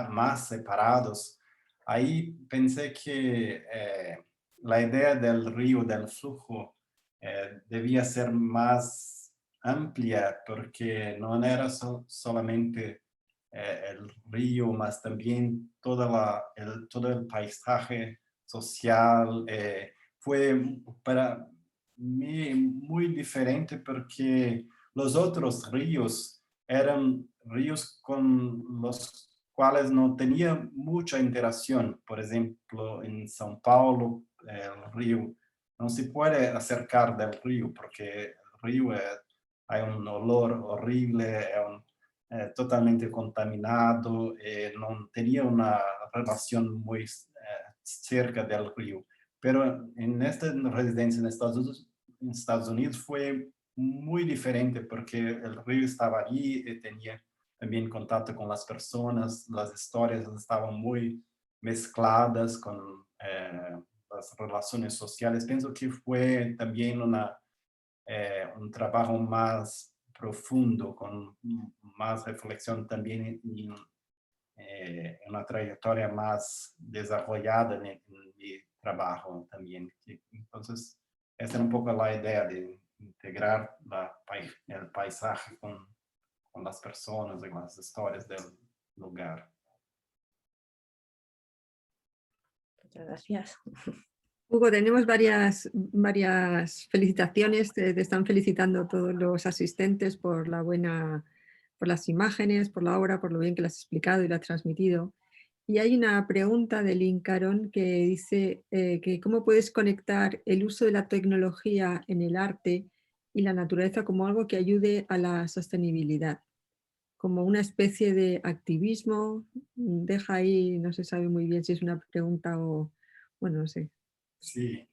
más separados, ahí pensé que la idea del río, del flujo, debía ser más amplia, porque no era solamente el río, más también todo el paisaje social. Fue para mí muy diferente porque los otros ríos eran ríos con los cuales no tenía mucha interacción. Por ejemplo, en São Paulo, el río no se puede acercar del río porque el río hay un olor horrible, totalmente contaminado, no tenía una relación muy cerca del río. Pero en esta residencia en Estados Unidos fue muy diferente porque el río estaba allí y tenía también contacto con las personas, las historias estaban muy mezcladas con las relaciones sociales. Pienso que fue también un trabajo más profundo, con más reflexión también y una trayectoria más desarrollada en mi trabajo también. Entonces, esa era un poco la idea de integrar el paisaje con las personas y las historias del lugar. Muchas gracias. Hugo, tenemos varias felicitaciones. Te están felicitando todos los asistentes por por las imágenes, por la obra, por lo bien que las has explicado y la has transmitido. Y hay una pregunta de Lynn Caron que dice que cómo puedes conectar el uso de la tecnología en el arte y la naturaleza como algo que ayude a la sostenibilidad, como una especie de activismo. Deja ahí, no se sabe muy bien si es una pregunta o, bueno, no sé. Sí,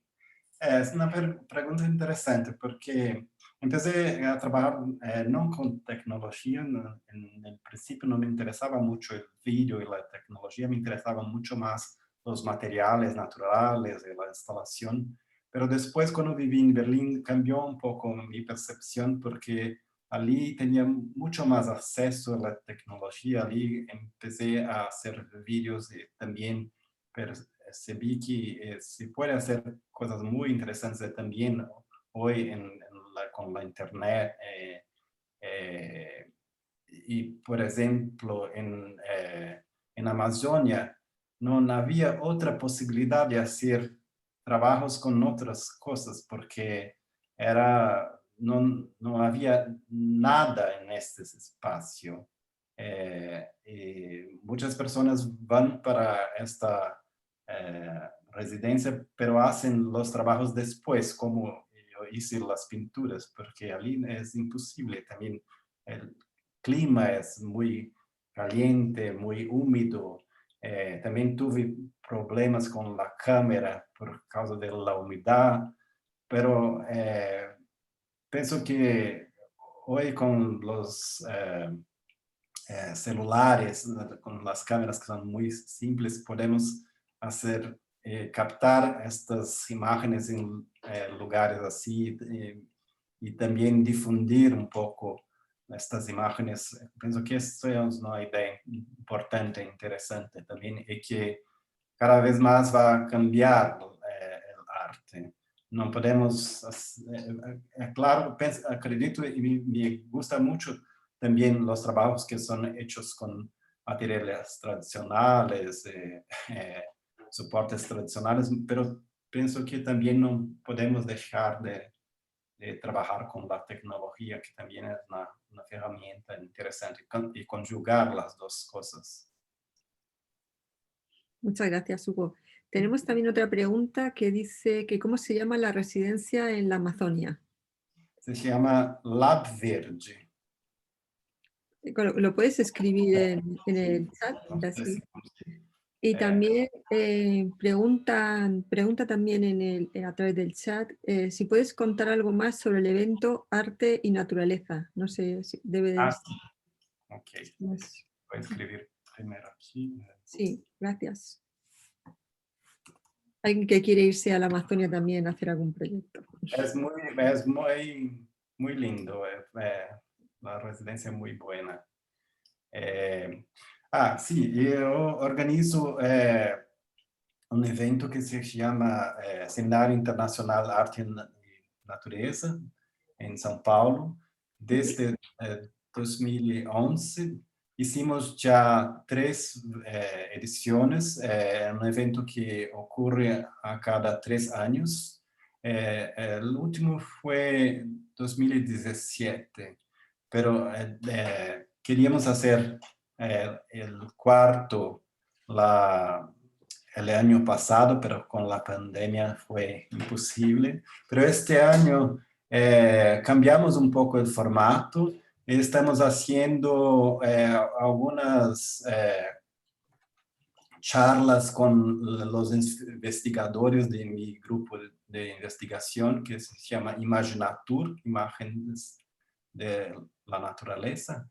es una pregunta interesante porque empecé a trabajar no con tecnología, en el principio no me interesaba mucho el vídeo y la tecnología, me interesaban mucho más los materiales naturales y la instalación, pero después cuando viví en Berlín cambió un poco mi percepción porque allí tenía mucho más acceso a la tecnología, allí empecé a hacer vídeos y también se vi que se puede hacer cosas muy interesantes también hoy con la internet. Y, por ejemplo, en Amazonia no había otra posibilidad de hacer trabajos con otras cosas porque no había nada en este espacio. Y muchas personas van para esta residencia, pero hacen los trabajos después, como yo hice las pinturas, porque allí es imposible. También el clima es muy caliente, muy húmedo. También tuve problemas con la cámara por causa de la humedad, pero pienso que hoy con los celulares, con las cámaras que son muy simples, podemos hacer, captar estas imágenes en lugares así y también difundir un poco estas imágenes. Pienso que esto es una idea importante, interesante también, y que cada vez más va a cambiar el arte. No podemos, claro, acredito y me gusta mucho también los trabajos que son hechos con materiales tradicionales, soportes tradicionales, pero pienso que también no podemos dejar de trabajar con la tecnología, que también es una herramienta interesante, y conjugar las dos cosas. Muchas gracias, Hugo. Tenemos también otra pregunta que dice que ¿cómo se llama la residencia en la Amazonia? Se llama Lab Verde. ¿Lo puedes escribir en el chat? Así. Y también pregunta también a través del chat si puedes contar algo más sobre el evento Arte y Naturaleza. No sé si debe de... Sí. Ok. Más. Voy a escribir primero aquí. Sí, gracias. Alguien que quiere irse a la Amazonia también a hacer algún proyecto. Es muy lindo. La residencia es muy buena. Sí, yo organizo un evento que se llama Seminario Internacional Arte y Natureza en São Paulo. Desde 2011 hicimos ya 3 ediciones, un evento que ocurre a cada 3 años. El último fue 2017, pero queríamos hacer el cuarto el año pasado, pero con la pandemia fue imposible. Pero este año cambiamos un poco el formato y estamos haciendo algunas charlas con los investigadores de mi grupo de investigación que se llama Imaginatur, Imágenes de la Naturaleza.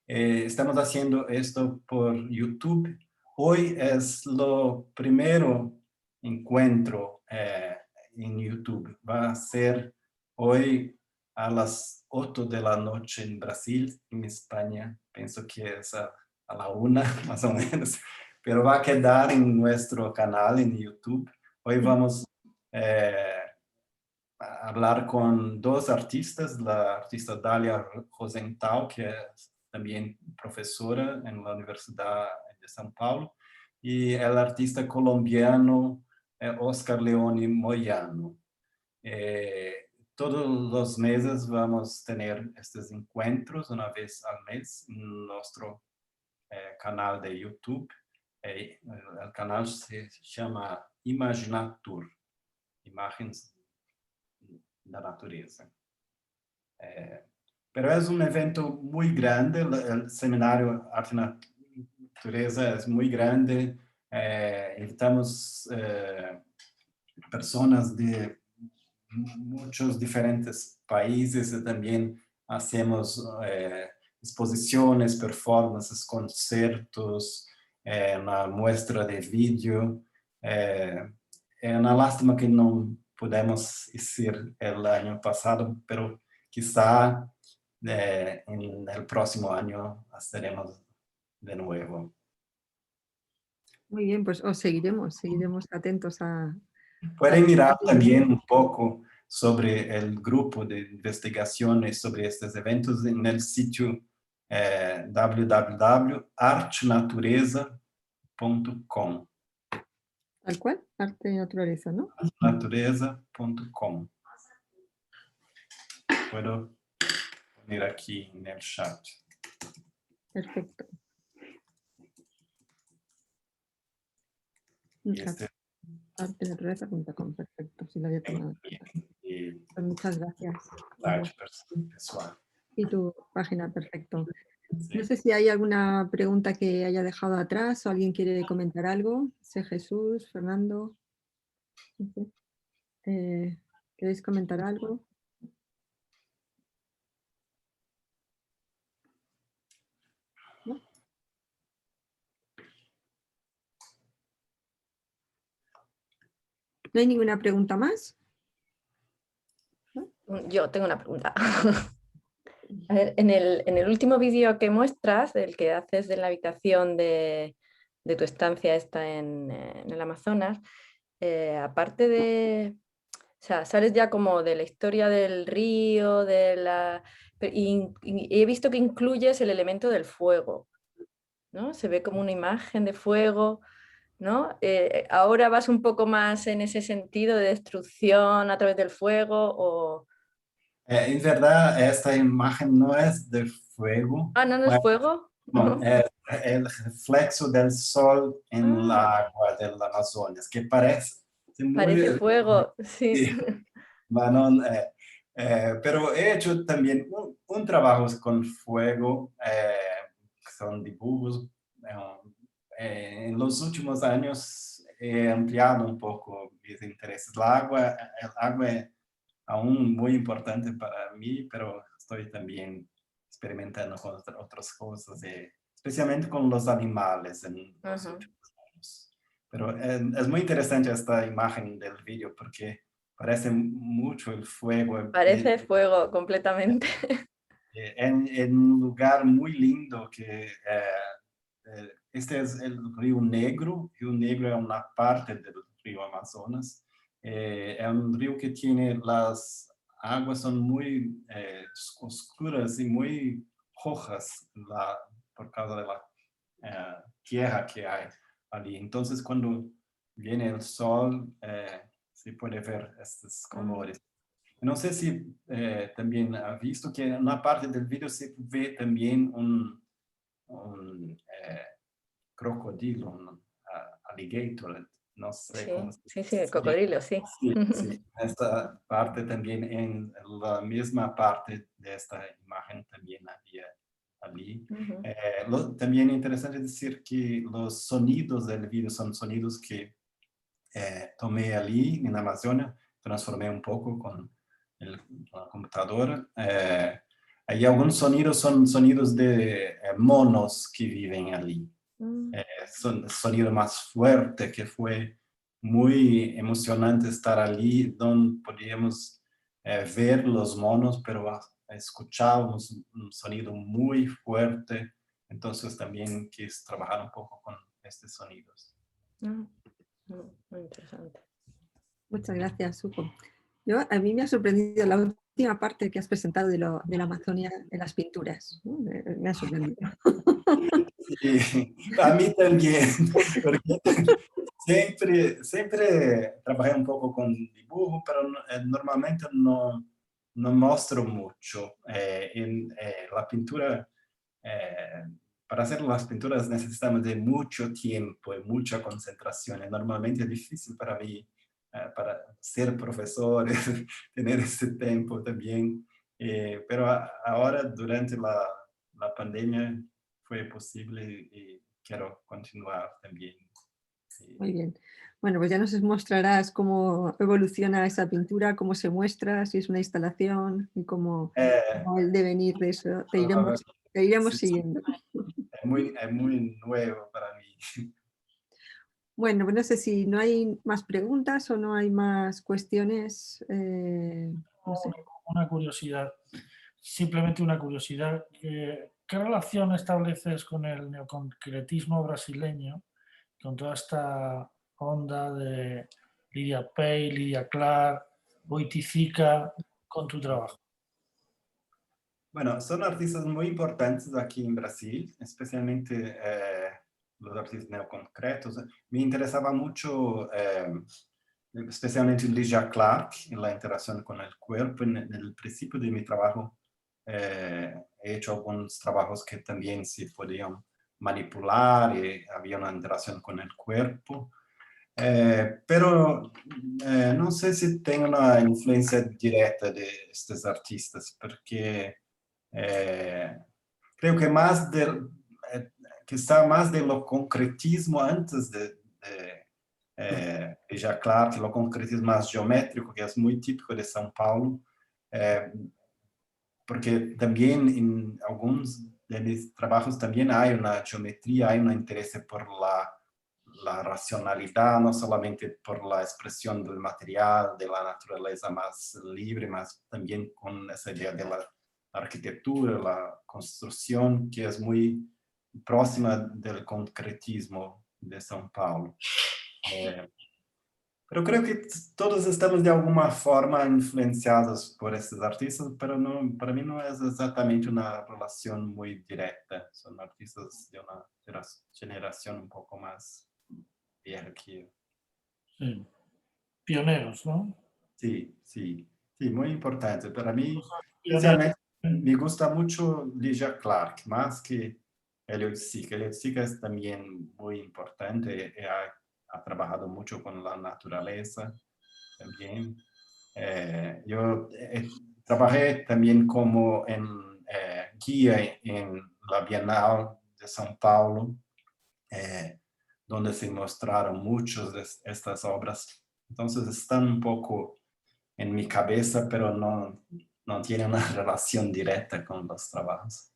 Estamos haciendo esto por YouTube. Hoy es lo primero encuentro en YouTube. Va a ser hoy a las 8 de la noche en Brasil, en España. Pienso que es a la 1 más o menos. Pero va a quedar en nuestro canal en YouTube. Hoy vamos a hablar con 2 artistas. La artista Dalia Rosenthal, que es también profesora en la Universidad de São Paulo, y el artista colombiano Oscar Leone Moyano. Todos los meses vamos a tener estos encuentros, una vez al mes, en nuestro canal de YouTube. El canal se llama Imaginatur, Imágenes de la Naturaleza. Pero es un evento muy grande, el Seminario Arte y Naturaleza es muy grande. Invitamos personas de muchos diferentes países y también hacemos exposiciones, performances, conciertos, una muestra de vídeo. Es una lástima que no pudimos ir el año pasado, pero quizá en el próximo año estaremos de nuevo. Muy bien, pues os seguiremos atentos a... Pueden mirar también un poco sobre el grupo de investigaciones sobre estos eventos en el sitio www.artenatureza.com. Tal cual, arte y naturaleza, ¿no? Artenatureza.com. Puedo poner aquí en el chat. Perfecto. Artenaturaleza.com, perfecto, si lo había tomado. Pues muchas gracias. Pessoal. Y tu página, perfecto. Sí. No sé si hay alguna pregunta que haya dejado atrás o alguien quiere comentar algo. Sé Jesús, Fernando. No sé. ¿Queréis comentar algo? ¿No? ¿No hay ninguna pregunta más? Yo tengo una pregunta. A ver, en el último vídeo que muestras, el que haces de la habitación de tu estancia esta en el Amazonas, aparte de, o sea, sales ya como de la historia del río, y he visto que incluyes el elemento del fuego, ¿no? Se ve como una imagen de fuego, ¿no? Ahora vas un poco más en ese sentido de destrucción a través del fuego o... En verdad, esta imagen no es de fuego. Ah, ¿no es fuego? No, es el reflexo del sol en la agua del Amazonas, que parece muy... Parece fuego, sí. Sí, Manon, pero he hecho también un trabajo con fuego, que son dibujos. En los últimos años he ampliado un poco mis intereses. El agua es aún muy importante para mí, pero estoy también experimentando con otras cosas, especialmente con los animales en los últimos años. Pero es muy interesante esta imagen del vídeo porque parece mucho el fuego. Parece fuego completamente. En un lugar muy lindo que este es el Río Negro. Río Negro es una parte del río Amazonas. Es un río que tiene las aguas son muy oscuras y muy rojas por causa de la tierra que hay allí. Entonces cuando viene el sol se puede ver estos colores. No sé si también ha visto que en una parte del video se ve también un crocodilo, un alligator, no sé cómo se Sí, dice. el cocodrilo, sí. Sí, esta parte también, en la misma parte de esta imagen también había allí. También interesante decir que los sonidos del video son sonidos que tomé allí en Amazonia, transformé un poco con la computadora. Y algunos sonidos son sonidos de monos que viven allí. Son sonido más fuerte, que fue muy emocionante estar allí, donde podíamos ver los monos, pero escuchábamos un sonido muy fuerte. Entonces también quise trabajar un poco con estos sonidos. Muy interesante. Muchas gracias, Suco. A mí me ha sorprendido la última parte que has presentado de la Amazonia en las pinturas, ¿no? Me ha sorprendido. Sí, a mí también, porque siempre trabajé un poco con dibujo, pero normalmente no muestro mucho. En la pintura, para hacer las pinturas necesitamos de mucho tiempo y mucha concentración. Normalmente es difícil para mí, para ser profesor, tener ese tiempo también. Pero ahora, durante la pandemia, fue posible y quiero continuar también. Muy bien. Bueno, pues ya nos mostrarás cómo evoluciona esa pintura, cómo se muestra, si es una instalación y cómo el devenir de eso. Te iremos siguiendo. Es muy nuevo para mí. Bueno, pues no sé si no hay más preguntas o no hay más cuestiones. No sé. Una curiosidad, simplemente una curiosidad. ¿Qué relación estableces con el neoconcretismo brasileño, con toda esta onda de Lydia Pay, Lydia Clark, o Itizica con tu trabajo? Bueno, son artistas muy importantes aquí en Brasil, especialmente los artistas neoconcretos. Me interesaba mucho, especialmente Lygia Clark, en la interacción con el cuerpo. En el principio de mi trabajo he hecho algunos trabajos que también se podían manipular y había una interacción con el cuerpo. Pero no sé si tengo una influencia directa de estos artistas, porque creo que quizá más de lo concretismo antes de Lygia Clark, lo concretismo más geométrico, que es muy típico de São Paulo, porque también en algunos de mis trabajos también hay una geometría, hay un interés por la racionalidad, no solamente por la expresión del material, de la naturaleza más libre, más también con esa idea de la arquitectura, la construcción, que es muy próxima del concretismo de São Paulo. Pero creo que todos estamos de alguna forma influenciados por estos artistas, pero no, para mí no es exactamente una relación muy directa. Son artistas de una generación un poco más vieja que yo. Sí. Pioneros, ¿no? Sí, sí, sí, muy importante. Para mí, Pioneros. especialmente, me gusta mucho Lygia Clark, más que Elliot Sica. Elliot Sica es también muy importante, ha trabajado mucho con la naturaleza también. Yo trabajé también como guía en la Bienal de São Paulo, donde se mostraron muchas de estas obras. Entonces están un poco en mi cabeza, pero no tienen una relación directa con los trabajos.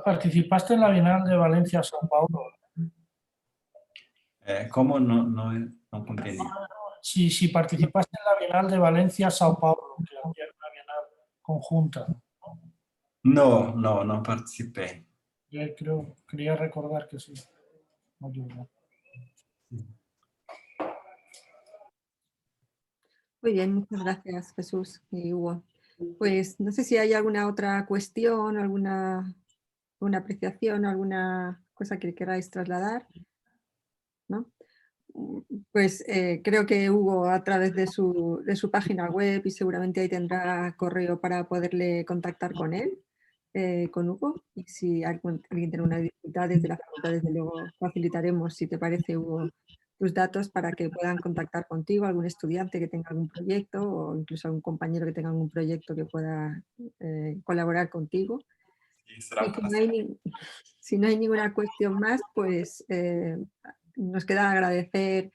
¿Participaste en la Bienal de Valencia, São Paulo? ¿Cómo? No comprendí. Si participaste en la Bienal de Valencia, São Paulo, que había una Bienal conjunta. No participé. Yo quería recordar que sí. Muy bien, muchas gracias, Jesús y Hugo. Pues no sé si hay alguna otra cuestión, alguna apreciación, alguna cosa que queráis trasladar, ¿no? Pues creo que Hugo, a través de su página web, y seguramente ahí tendrá correo para poderle contactar con él, con Hugo, y si alguien tiene una dificultad desde la facultad, desde luego facilitaremos, si te parece, Hugo, tus datos para que puedan contactar contigo, algún estudiante que tenga algún proyecto o incluso algún compañero que tenga algún proyecto que pueda colaborar contigo. Sí, será un Y placer. si no hay ninguna cuestión más, pues nos queda agradecer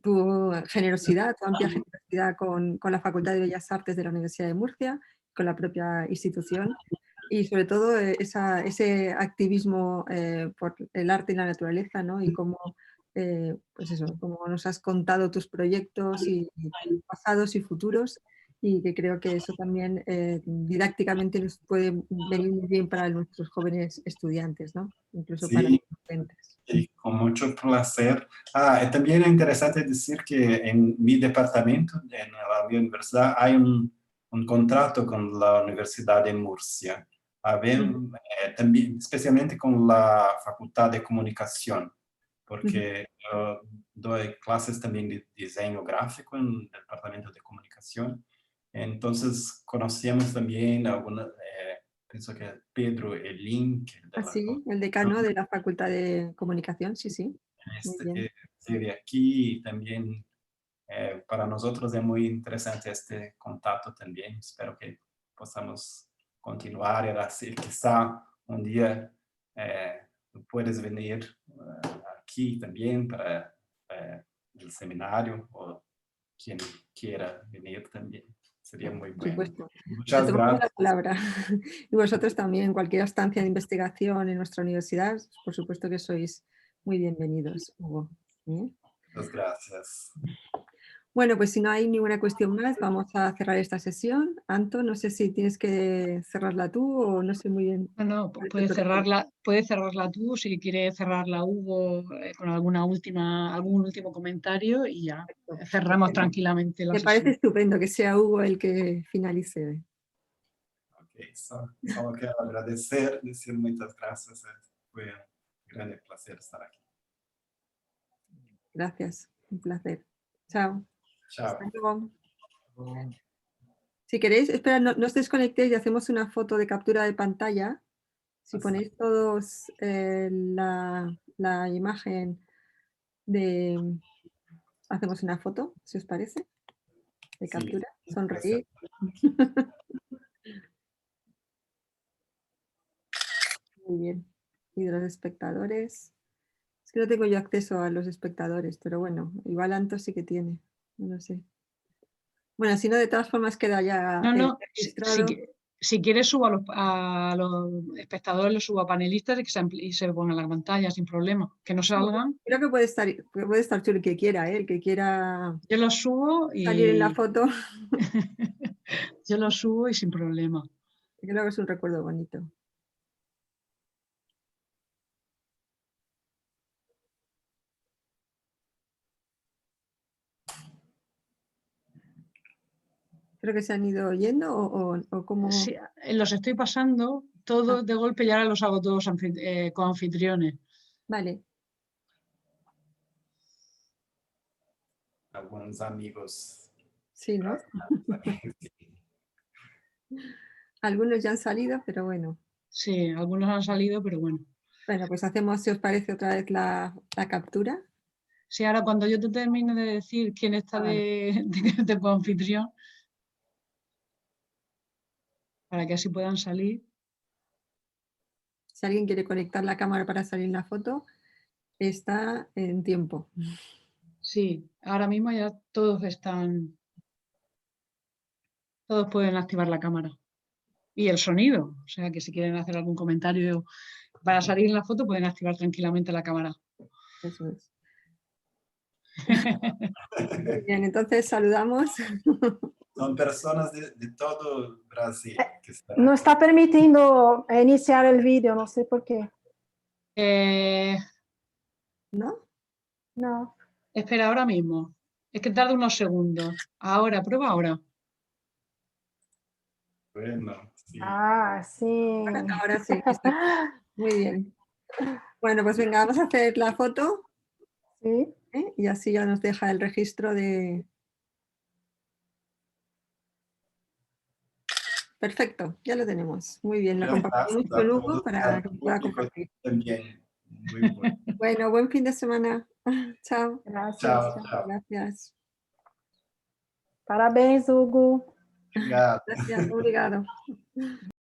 tu generosidad, tu amplia generosidad con la Facultad de Bellas Artes de la Universidad de Murcia, con la propia institución y sobre todo ese activismo por el arte y la naturaleza, ¿no? Y cómo, pues eso, cómo nos has contado tus proyectos y pasados y futuros, y que creo que eso también didácticamente nos puede venir muy bien para nuestros jóvenes estudiantes, ¿no? Incluso para los Sí, docentes. sí, con mucho placer. También es interesante decir que en mi departamento, en la mi universidad, hay un contrato con la Universidad de Murcia. También, especialmente con la Facultad de Comunicación, porque yo doy clases también de diseño gráfico en el departamento de comunicación. Entonces conocíamos también algunos, pienso que Pedro Elín, que de la Así, el decano de la Facultad de Comunicación, sí, sí. Muy bien. que vive aquí, y también para nosotros es muy interesante este contacto también. Espero que podamos continuar y así quizá un día puedes venir aquí también para el seminario, o quien quiera venir también. Sería muy Por bueno. supuesto. Te Muchas tomamos la gracias. palabra. Y vosotros también, cualquier estancia de investigación en nuestra universidad, por supuesto que sois muy bienvenidos, Hugo. ¿Eh? Muchas gracias. Bueno, pues si no hay ninguna cuestión más, vamos a cerrar esta sesión. Anto, no sé si tienes que cerrarla tú o no sé muy bien. No, puedes cerrarla tú, si quieres cerrarla Hugo con algún último comentario y ya cerramos tranquilamente la Me parece sesión. estupendo que sea Hugo el que finalice. Ok, solo quiero agradecer, decir muchas gracias. Fue un gran placer estar aquí. Gracias, un placer. Chao. Chao. Hasta luego. Si queréis, espera, no os desconectéis y hacemos una foto de captura de pantalla. Si Así. ponéis todos la imagen de... Hacemos una foto, si os parece, de Sí, captura. gracias. Sonreír. Muy bien. Y de los espectadores. Es que no tengo yo acceso a los espectadores, pero bueno, igual Anto sí que tiene. No lo sé. Bueno, si no, de todas formas queda ya No, registrado. si quieres subo a los espectadores, los subo a panelistas y se pongan en la pantalla sin problema, que no salgan. Creo que puede estar chulo el que quiera, el que quiera Yo los subo salir en la y foto. yo los subo y sin problema. Creo que es un recuerdo bonito. Creo que se han ido yendo o cómo. Sí, los estoy pasando todos de golpe y ahora los hago todos con anfitriones. Vale. Algunos amigos. Sí, ¿no? Algunos ya han salido, pero bueno. Sí, algunos han salido, pero bueno. Bueno, pues hacemos, si os parece, otra vez la captura. Sí, ahora cuando yo te termine de decir quién está de coanfitrión, para que así puedan salir. Si alguien quiere conectar la cámara para salir en la foto, está en tiempo. Sí, ahora mismo ya todos pueden activar la cámara. Y el sonido, o sea que si quieren hacer algún comentario para salir en la foto pueden activar tranquilamente la cámara. Eso es. Muy bien, entonces saludamos. Son personas de todo Brasil. Que están No aquí. está permitiendo iniciar el vídeo, no sé por qué. ¿No? No. Espera, ahora mismo. Es que tarda unos segundos. Ahora, prueba ahora. Bueno, sí. Ah, sí. Ahora sí. Muy bien. Bueno, pues venga, vamos a hacer la foto. Sí. Y así ya nos deja el registro de... Perfecto, ya lo tenemos. Muy bien, lo Ya compartimos está, con Hugo todos para que al pueda público compartir. también. Muy bueno. Bueno, buen fin de semana. Chao. Gracias. Chao, Chao. chao. Gracias. Parabéns, Hugo. Obrigado. Gracias, obrigado.